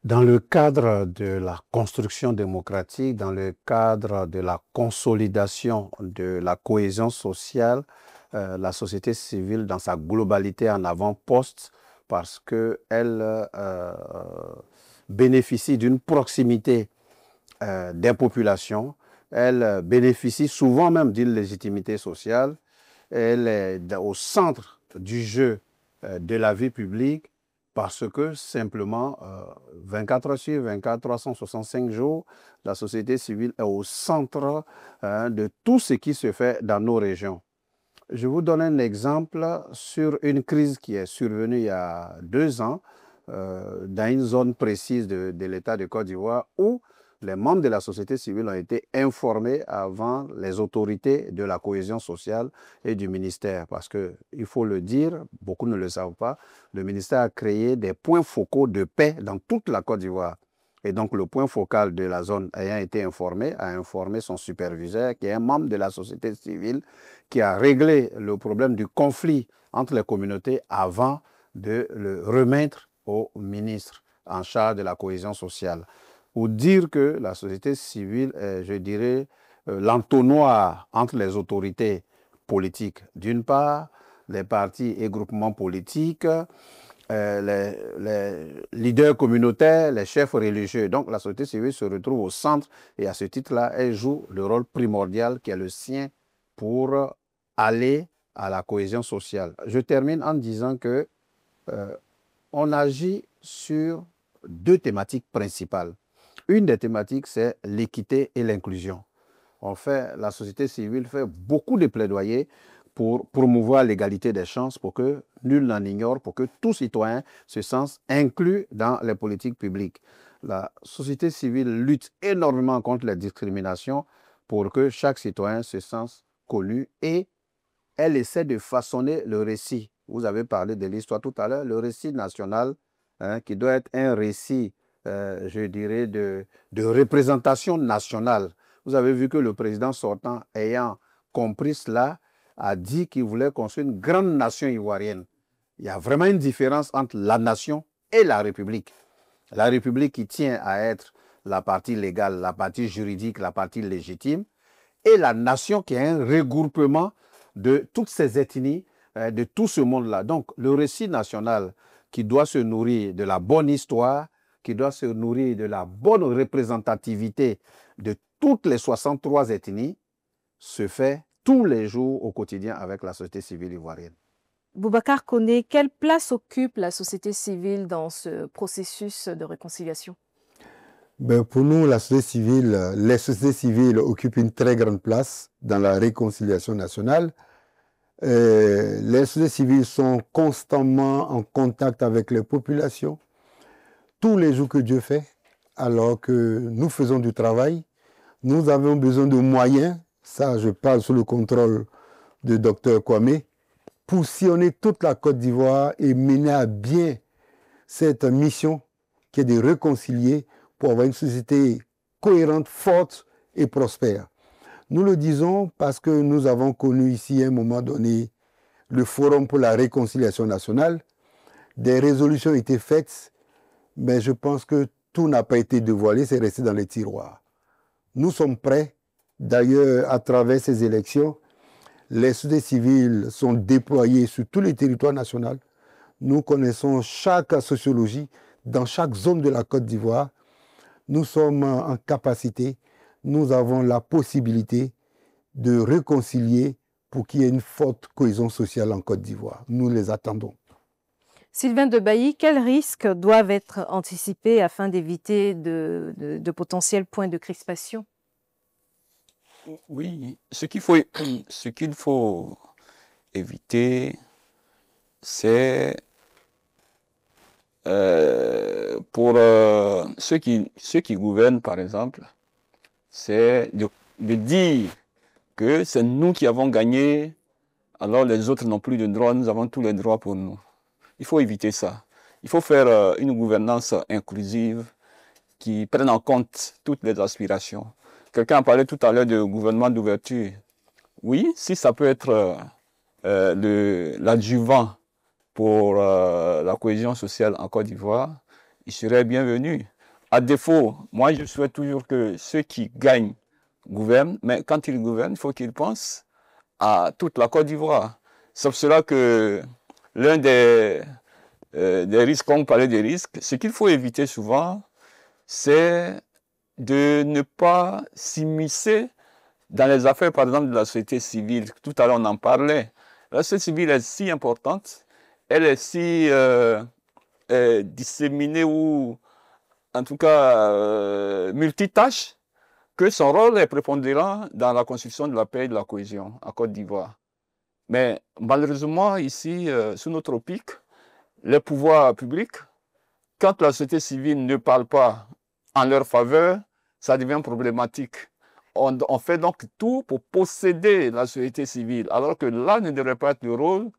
Dans le cadre de la construction démocratique, dans le cadre de la consolidation de la cohésion sociale, la société civile dans sa globalité en avant-poste parce qu'elle bénéficie d'une proximité des populations, elle bénéficie souvent même d'une légitimité sociale, elle est au centre du jeu de la vie publique, parce que simplement, 24 heures sur 24, 365 jours, la société civile est au centre de tout ce qui se fait dans nos régions. Je vous donne un exemple sur une crise qui est survenue il y a 2 ans dans une zone précise de l'État de Côte d'Ivoire où les membres de la société civile ont été informés avant les autorités de la cohésion sociale et du ministère. Parce qu'il faut le dire, beaucoup ne le savent pas, le ministère a créé des points focaux de paix dans toute la Côte d'Ivoire. Et donc, le point focal de la zone ayant été informé, a informé son superviseur, qui est un membre de la société civile, qui a réglé le problème du conflit entre les communautés avant de le remettre au ministre en charge de la cohésion sociale. Pour dire que la société civile est, je dirais, l'entonnoir entre les autorités politiques, d'une part, les partis et groupements politiques, les leaders communautaires, les chefs religieux. Donc la société civile se retrouve au centre et à ce titre-là, elle joue le rôle primordial qui est le sien pour aller à la cohésion sociale. Je termine en disant que on agit sur deux thématiques principales. Une des thématiques, c'est l'équité et l'inclusion. La société civile fait beaucoup de plaidoyers pour promouvoir l'égalité des chances, pour que nul n'en ignore, pour que tout citoyen se sente inclus dans les politiques publiques. La société civile lutte énormément contre les discriminations pour que chaque citoyen se sente connu et elle essaie de façonner le récit. Vous avez parlé de l'histoire tout à l'heure, le récit national, qui doit être un récit, je dirais, de représentation nationale. Vous avez vu que le président sortant, ayant compris cela, a dit qu'il voulait construire une grande nation ivoirienne. Il y a vraiment une différence entre la nation et la République. La République qui tient à être la partie légale, la partie juridique, la partie légitime, et la nation qui est un regroupement de toutes ces ethnies, de tout ce monde-là. Donc, le récit national qui doit se nourrir de la bonne histoire, qui doit se nourrir de la bonne représentativité de toutes les 63 ethnies, se fait tous les jours au quotidien avec la société civile ivoirienne. Boubacar Koné, quelle place occupe la société civile dans ce processus de réconciliation? Pour nous, les sociétés civiles occupent une très grande place dans la réconciliation nationale. Les sociétés civiles sont constamment en contact avec les populations, tous les jours que Dieu fait, alors que nous faisons du travail. Nous avons besoin de moyens, ça je parle sous le contrôle de Dr Kwame, pour sillonner toute la Côte d'Ivoire et mener à bien cette mission qui est de réconcilier pour avoir une société cohérente, forte et prospère. Nous le disons parce que nous avons connu ici à un moment donné le Forum pour la réconciliation nationale. Des résolutions ont été faites, mais je pense que tout n'a pas été dévoilé, c'est resté dans les tiroirs. Nous sommes prêts. D'ailleurs, à travers ces élections, les sociétés civiles sont déployées sur tous les territoires nationaux. Nous connaissons chaque sociologie dans chaque zone de la Côte d'Ivoire. Nous sommes en capacité, nous avons la possibilité de réconcilier pour qu'il y ait une forte cohésion sociale en Côte d'Ivoire. Nous les attendons. Sylvain Debailly, quels risques doivent être anticipés afin d'éviter de potentiels points de crispation? Oui, ce qu'il faut éviter, c'est pour ceux qui gouvernent, par exemple, c'est de dire que c'est nous qui avons gagné, alors les autres n'ont plus de droits, nous avons tous les droits pour nous. Il faut éviter ça. Il faut faire une gouvernance inclusive qui prenne en compte toutes les aspirations. Quelqu'un a parlé tout à l'heure de gouvernement d'ouverture. Oui, si ça peut être l'adjuvant pour la cohésion sociale en Côte d'Ivoire, il serait bienvenu. À défaut, moi je souhaite toujours que ceux qui gagnent gouvernent, mais quand ils gouvernent, il faut qu'ils pensent à toute la Côte d'Ivoire. C'est pour cela que l'un des risques, quand on parlait des risques, ce qu'il faut éviter souvent, c'est de ne pas s'immiscer dans les affaires, par exemple, de la société civile. Tout à l'heure, on en parlait. La société civile est si importante, elle est si disséminée ou, en tout cas, multitâche, que son rôle est prépondérant dans la construction de la paix et de la cohésion en Côte d'Ivoire. Mais malheureusement, ici, sous nos tropiques, les pouvoirs publics, quand la société civile ne parle pas en leur faveur, ça devient problématique. On fait donc tout pour posséder la société civile, alors que là ne devrait pas être le rôle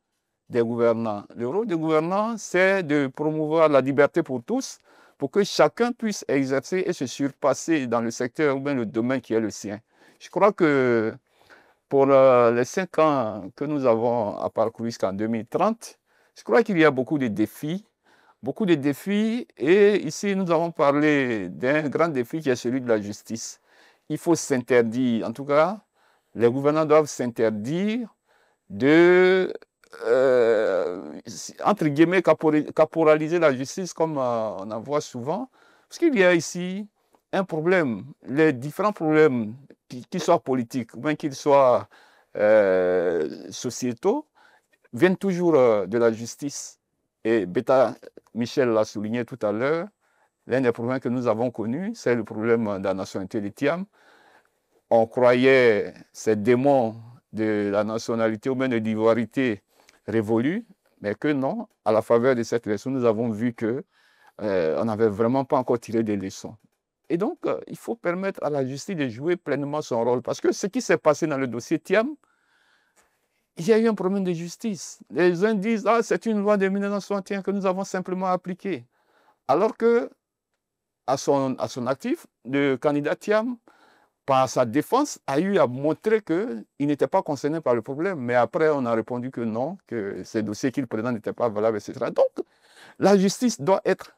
des gouvernants. Le rôle des gouvernants, c'est de promouvoir la liberté pour tous, pour que chacun puisse exercer et se surpasser dans le secteur ou bien le domaine qui est le sien. Je crois que pour les 5 ans que nous avons à parcourir jusqu'en 2030, je crois qu'il y a beaucoup de défis. Et ici, nous avons parlé d'un grand défi qui est celui de la justice. Il faut s'interdire, en tout cas, les gouvernants doivent s'interdire de, entre guillemets, caporaliser la justice comme on en voit souvent. Parce qu'il y a ici un problème, les différents problèmes, qu'ils soient politiques ou bien qu'ils soient sociétaux, viennent toujours de la justice. Et Beta Michel l'a souligné tout à l'heure, l'un des problèmes que nous avons connus, c'est le problème de la nationalité des Thiam. On croyait ces démons de la nationalité ou même de l'ivoirité révolus, mais que non, à la faveur de cette leçon, nous avons vu que on n'avait vraiment pas encore tiré des leçons. Et donc, il faut permettre à la justice de jouer pleinement son rôle. Parce que ce qui s'est passé dans le dossier Thiam, il y a eu un problème de justice. Les uns disent « Ah, c'est une loi de 1961 que nous avons simplement appliquée. » Alors que, à son actif, le candidat Thiam, par sa défense, a eu à montrer qu'il n'était pas concerné par le problème. Mais après, on a répondu que non, que ces dossiers qu'il présente n'étaient pas valables, etc. Donc, la justice doit être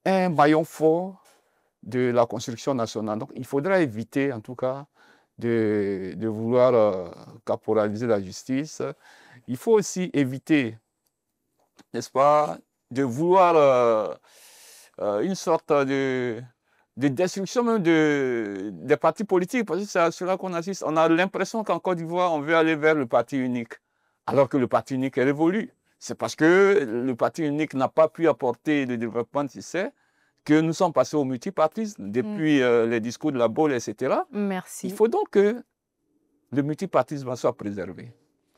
un maillon fort de la construction nationale. Donc, il faudra éviter, en tout cas, de vouloir caporaliser la justice. Il faut aussi éviter, n'est-ce pas, de vouloir une sorte de destruction même des partis politiques, parce que c'est à cela qu'on assiste. On a l'impression qu'en Côte d'Ivoire, on veut aller vers le parti unique, alors que le parti unique est révolu. C'est parce que le parti unique n'a pas pu apporter le développement nécessaire que nous sommes passés au multipartisme depuis les discours de la Baule, etc. Merci. Il faut donc que le multipartisme soit préservé.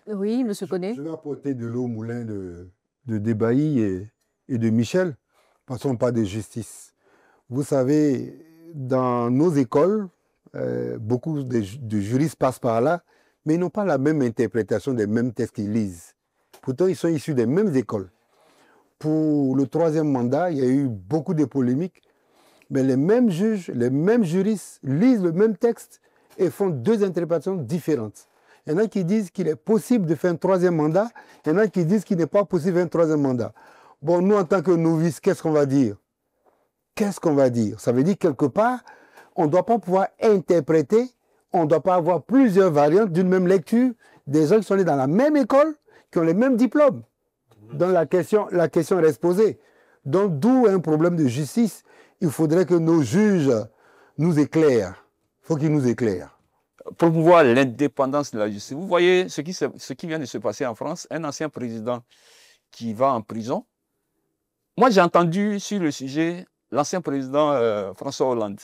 Oui, M. Koné. Je vais apporter de l'eau au moulin de Débailly et de Michel. Passons pas de justice. Vous savez, dans nos écoles, beaucoup de juristes passent par là, mais ils n'ont pas la même interprétation des mêmes textes qu'ils lisent. Pourtant, ils sont issus des mêmes écoles. Pour le 3e mandat, il y a eu beaucoup de polémiques, mais les mêmes juges, les mêmes juristes lisent le même texte et font 2 interprétations différentes. Il y en a qui disent qu'il est possible de faire un 3e mandat, il y en a qui disent qu'il n'est pas possible de faire un 3e mandat. Bon, nous, en tant que novices, qu'est-ce qu'on va dire? Qu'est-ce qu'on va dire? Ça veut dire quelque part, on ne doit pas pouvoir interpréter, on ne doit pas avoir plusieurs variantes d'une même lecture, des gens qui sont nés dans la même école, qui ont les mêmes diplômes. Donc la question reste posée. Donc d'où un problème de justice. Il faudrait que nos juges nous éclairent. Il faut qu'ils nous éclairent. Promouvoir l'indépendance de la justice. Vous voyez ce qui vient de se passer en France, un ancien président qui va en prison. Moi, j'ai entendu sur le sujet l'ancien président François Hollande.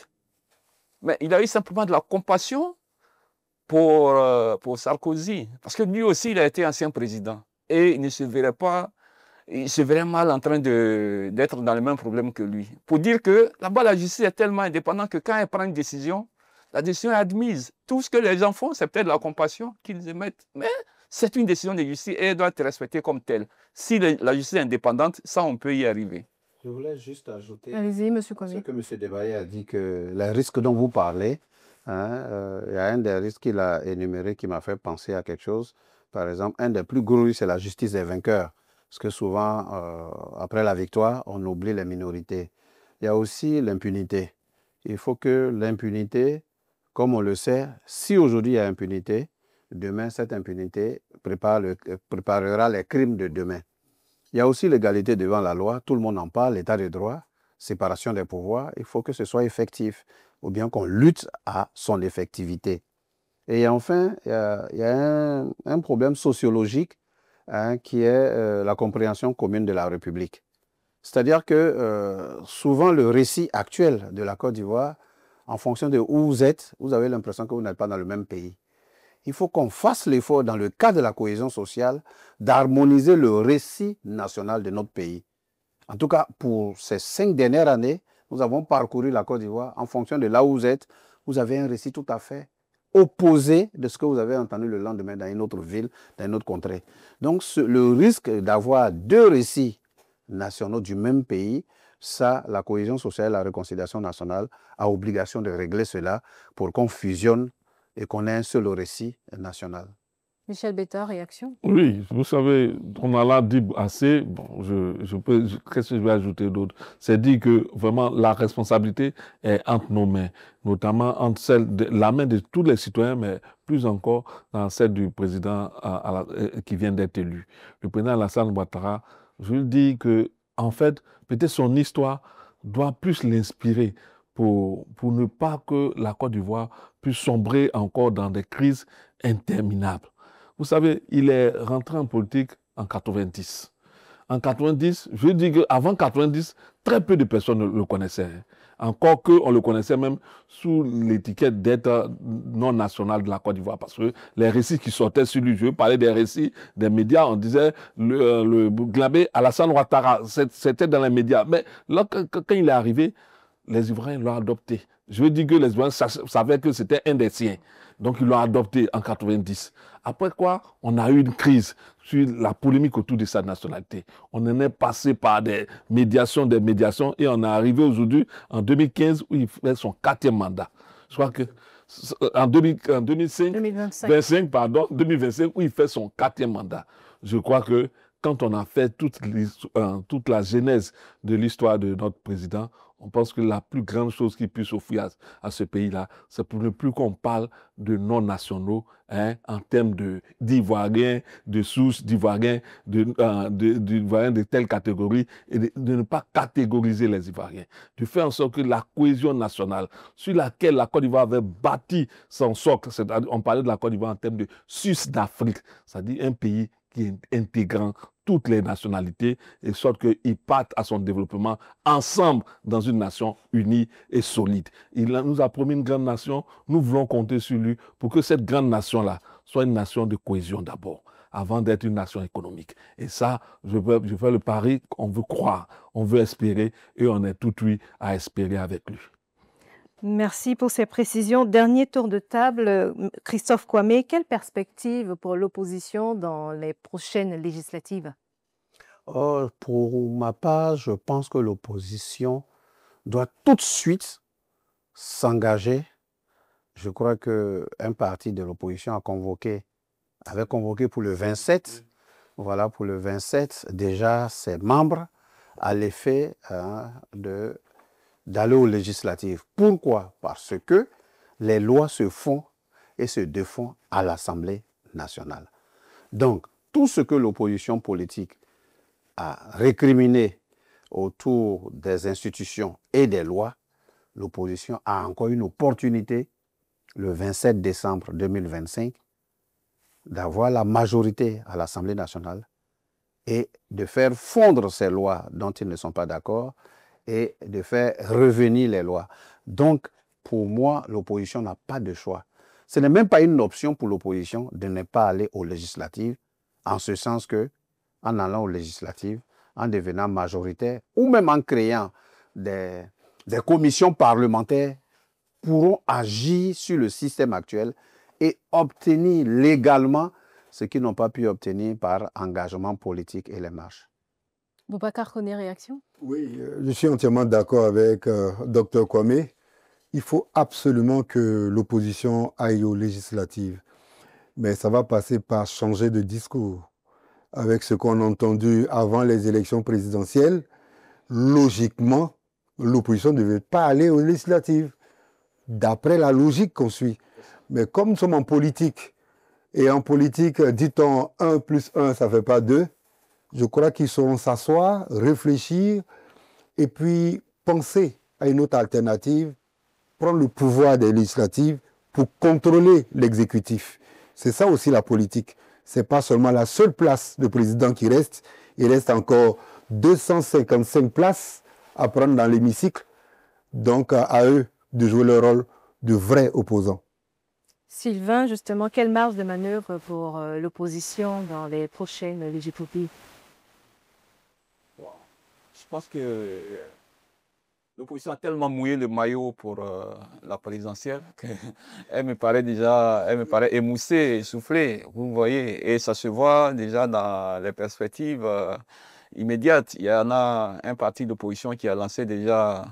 Mais il a eu simplement de la compassion pour Sarkozy. Parce que lui aussi, il a été ancien président. Et il ne se verrait pas, il se verrait mal en train d'être dans le même problème que lui. Pour dire que là-bas, la justice est tellement indépendante que quand elle prend une décision, la décision est admise. Tout ce que les gens font, c'est peut-être de la compassion qu'ils émettent. Mais c'est une décision de justice et elle doit être respectée comme telle. Si la justice est indépendante, ça, on peut y arriver. Je voulais juste ajouter Allez-y, Koné. Ce que M. Débailly a dit, que les risques dont vous parlez, il y a un des risques qu'il a énuméré qui m'a fait penser à quelque chose. Par exemple, un des plus gros risques, c'est la justice des vainqueurs. Parce que souvent, après la victoire, on oublie les minorités. Il y a aussi l'impunité. Il faut que l'impunité, comme on le sait, si aujourd'hui il y a impunité, demain, cette impunité préparera les crimes de demain. Il y a aussi l'égalité devant la loi. Tout le monde en parle, l'état de droit, séparation des pouvoirs. Il faut que ce soit effectif, ou bien qu'on lutte à son effectivité. Et enfin, il y a un problème sociologique qui est la compréhension commune de la République. C'est-à-dire que souvent le récit actuel de la Côte d'Ivoire, en fonction de où vous êtes, vous avez l'impression que vous n'êtes pas dans le même pays. Il faut qu'on fasse l'effort dans le cadre de la cohésion sociale d'harmoniser le récit national de notre pays. En tout cas, pour ces 5 dernières années, nous avons parcouru la Côte d'Ivoire en fonction de là où vous êtes. Vous avez un récit tout à fait opposé de ce que vous avez entendu le lendemain dans une autre ville, dans une autre contrée. Donc, le risque d'avoir 2 récits nationaux du même pays Ça, la cohésion sociale et la réconciliation nationale a obligation de régler cela pour qu'on fusionne et qu'on ait un seul récit national. Michel Betta, réaction? Oui, vous savez, on a là dit assez. Bon, qu'est-ce que je vais ajouter d'autre? C'est dit que vraiment la responsabilité est entre nos mains, notamment entre la main de tous les citoyens, mais plus encore dans celle du président qui vient d'être élu. Le président Alassane Ouattara, je lui dis que, en fait, peut-être son histoire doit plus l'inspirer pour ne pas que la Côte d'Ivoire puisse sombrer encore dans des crises interminables. Vous savez, il est rentré en politique en 90. En 90, je dis qu'avant 90, très peu de personnes le connaissaient. Encore qu'on le connaissait même sous l'étiquette d'être non national de la Côte d'Ivoire. Parce que les récits qui sortaient sur lui, je veux parler des récits des médias, on disait le Glabé Alassane Ouattara, c'était dans les médias. Mais là, quand il est arrivé, les Ivoiriens l'ont adopté. Je veux dire que les Ivoiriens savaient que c'était un des siens. Donc, ils l'ont adopté en 90. Après quoi, on a eu une crise sur la polémique autour de sa nationalité. On en est passé par des médiations et on est arrivé aujourd'hui en 2015 où il fait son 4e mandat. Je crois que en 2025, où il fait son 4e mandat. Je crois que quand on a fait toute la genèse de l'histoire de notre président, on pense que la plus grande chose qui puisse offrir à ce pays-là, c'est pour ne plus qu'on parle de non-nationaux en termes d'Ivoiriens, de souches d'Ivoiriens, d'Ivoiriens de telle catégorie, et de ne pas catégoriser les Ivoiriens. De faire en sorte que la cohésion nationale, sur laquelle la Côte d'Ivoire avait bâti son socle, on parlait de la Côte d'Ivoire en termes de Suisse d'Afrique, c'est-à-dire un pays qui est intégrant toutes les nationalités, et sorte qu'ils partent à son développement ensemble dans une nation unie et solide. Il nous a promis une grande nation, nous voulons compter sur lui pour que cette grande nation-là soit une nation de cohésion d'abord, avant d'être une nation économique. Et ça, je fais le pari qu'on veut croire, on veut espérer, et on est tout oui à espérer avec lui. Merci pour ces précisions. Dernier tour de table, Christophe Kwame, quelle perspective pour l'opposition dans les prochaines législatives? Pour ma part, je pense que l'opposition doit tout de suite s'engager. Je crois qu'un parti de l'opposition avait convoqué pour le 27. Voilà, pour le 27, déjà ses membres à l'effet d'aller aux législatives. Pourquoi? Parce que les lois se font et se défont à l'Assemblée nationale. Donc, tout ce que l'opposition politique a récriminé autour des institutions et des lois, l'opposition a encore une opportunité, le 27 décembre 2025, d'avoir la majorité à l'Assemblée nationale et de faire fondre ces lois dont ils ne sont pas d'accord et de faire revenir les lois. Donc, pour moi, l'opposition n'a pas de choix. Ce n'est même pas une option pour l'opposition de ne pas aller aux législatives, en ce sens que, en allant aux législatives, en devenant majoritaire, ou même en créant des commissions parlementaires, pourront agir sur le système actuel et obtenir légalement ce qu'ils n'ont pas pu obtenir par engagement politique et les marches. Boubacar Koné, réaction? Oui, je suis entièrement d'accord avec Dr Kwame. Il faut absolument que l'opposition aille aux législatives. Mais ça va passer par changer de discours. Avec ce qu'on a entendu avant les élections présidentielles, logiquement, l'opposition ne devait pas aller aux législatives, d'après la logique qu'on suit. Mais comme nous sommes en politique, et en politique, dit-on 1 + 1, ça ne fait pas 2, je crois qu'ils sauront s'asseoir, réfléchir, et puis penser à une autre alternative, prendre le pouvoir des législatives pour contrôler l'exécutif. C'est ça aussi la politique. Ce n'est pas seulement la seule place de président qui reste, il reste encore 255 places à prendre dans l'hémicycle, donc à eux de jouer le rôle de vrais opposants. Sylvain, justement, quelle marge de manœuvre pour l'opposition dans les prochaines législatives? Je pense que l'opposition a tellement mouillé le maillot pour la présidentielle qu'elle me paraît émoussée, essoufflée, vous voyez, et ça se voit déjà dans les perspectives. immédiate. Il y en a un parti d'opposition qui a lancé déjà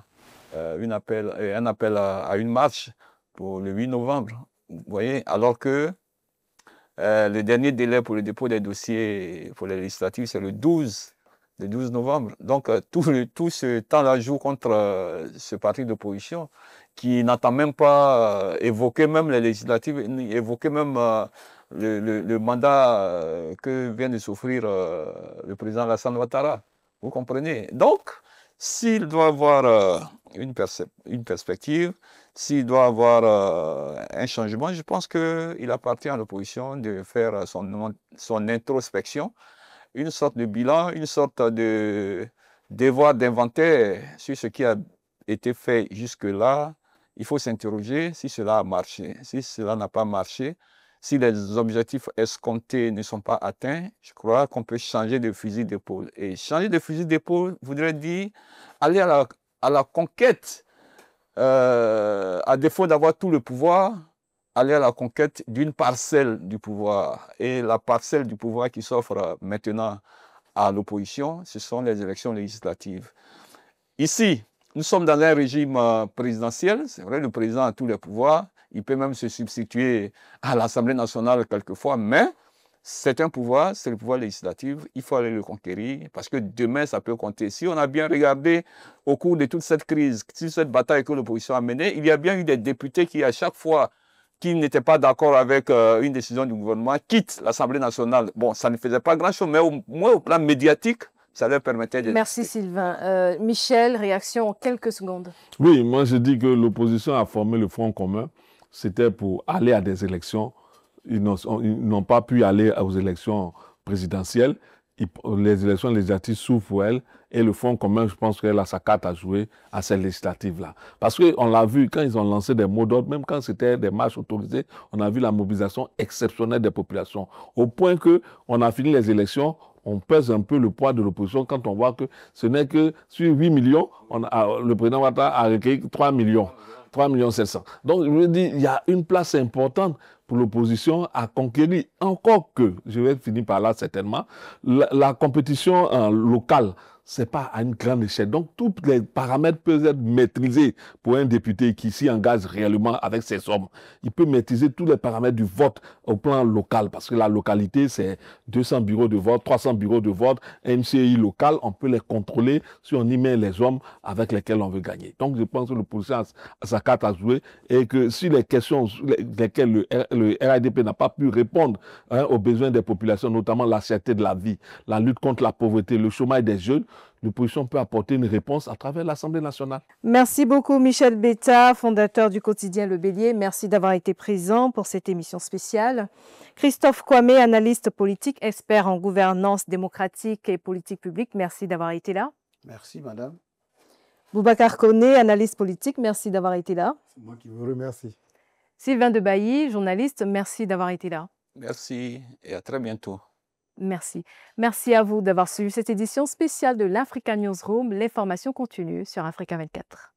un appel à une marche pour le 8 novembre. Vous voyez, alors que le dernier délai pour le dépôt des dossiers pour les législatives, c'est le 12 novembre. Donc, tout ce temps-là joue contre ce parti d'opposition qui n'entend même pas évoquer même les législatives, évoquer même le mandat que vient de s'offrir le président Alassane Ouattara. Vous comprenez? Donc, s'il doit avoir une perspective, s'il doit avoir un changement, je pense qu'il appartient à l'opposition de faire son introspection, une sorte de bilan, une sorte de devoir d'inventaire sur ce qui a été fait jusque-là. Il faut s'interroger si cela a marché. Si cela n'a pas marché, si les objectifs escomptés ne sont pas atteints, je crois qu'on peut changer de fusil d'épaule. Et changer de fusil d'épaule voudrait dire aller à la conquête, à défaut d'avoir tout le pouvoir, aller à la conquête d'une parcelle du pouvoir. Et la parcelle du pouvoir qui s'offre maintenant à l'opposition, ce sont les élections législatives. Ici, nous sommes dans un régime présidentiel. C'est vrai, le président a tous les pouvoirs. Il peut même se substituer à l'Assemblée nationale quelquefois, mais c'est un pouvoir, c'est le pouvoir législatif. Il faut aller le conquérir parce que demain, ça peut compter. Si on a bien regardé au cours de toute cette crise, toute cette bataille que l'opposition a menée, il y a bien eu des députés qui, à chaque fois qu'ils n'étaient pas d'accord avec une décision du gouvernement, quittent l'Assemblée nationale. Bon, ça ne faisait pas grand-chose, mais au moins au plan médiatique, ça leur permettait de... Merci Sylvain. Michel, réaction en quelques secondes. Oui, moi je dis que l'opposition a formé le Front commun. C'était pour aller à des élections. Ils n'ont pas pu aller aux élections présidentielles. Les élections législatives s'ouvrent pour elles. Et le Front commun, je pense qu'elle a sa carte à jouer à ces législatives-là. Parce qu'on l'a vu, quand ils ont lancé des mots d'ordre, même quand c'était des marches autorisées, on a vu la mobilisation exceptionnelle des populations. Au point qu'on a fini les élections, on pèse un peu le poids de l'opposition quand on voit que ce n'est que sur 8 millions, le président Ouattara a recueilli 3 millions. 3 700 000. Donc, je veux dire, il y a une place importante pour l'opposition à conquérir. Encore que, je vais finir par là certainement, la compétition locale, ce n'est pas à une grande échelle. Donc, tous les paramètres peuvent être maîtrisés pour un député qui s'y engage réellement avec ses sommes. Il peut maîtriser tous les paramètres du vote au plan local, parce que la localité, c'est 200 bureaux de vote, 300 bureaux de vote, un CI local, on peut les contrôler si on y met les hommes avec lesquels on veut gagner. Donc, je pense que l'opposition a sa carte à jouer et que si les questions sur lesquelles le RADP n'a pas pu répondre aux besoins des populations, notamment la cherté de la vie, la lutte contre la pauvreté, le chômage des jeunes, l'opposition peut apporter une réponse à travers l'Assemblée nationale. Merci beaucoup Michel Betta, fondateur du quotidien Le Bélier. Merci d'avoir été présent pour cette émission spéciale. Christophe Kwame, analyste politique, expert en gouvernance démocratique et politique publique. Merci d'avoir été là. Merci madame. Boubacar Koné, analyste politique. Merci d'avoir été là. C'est moi qui vous remercie. Sylvain Debailly, journaliste. Merci d'avoir été là. Merci et à très bientôt. Merci. Merci à vous d'avoir suivi cette édition spéciale de l'Africa Newsroom. L'information continue sur Africa 24.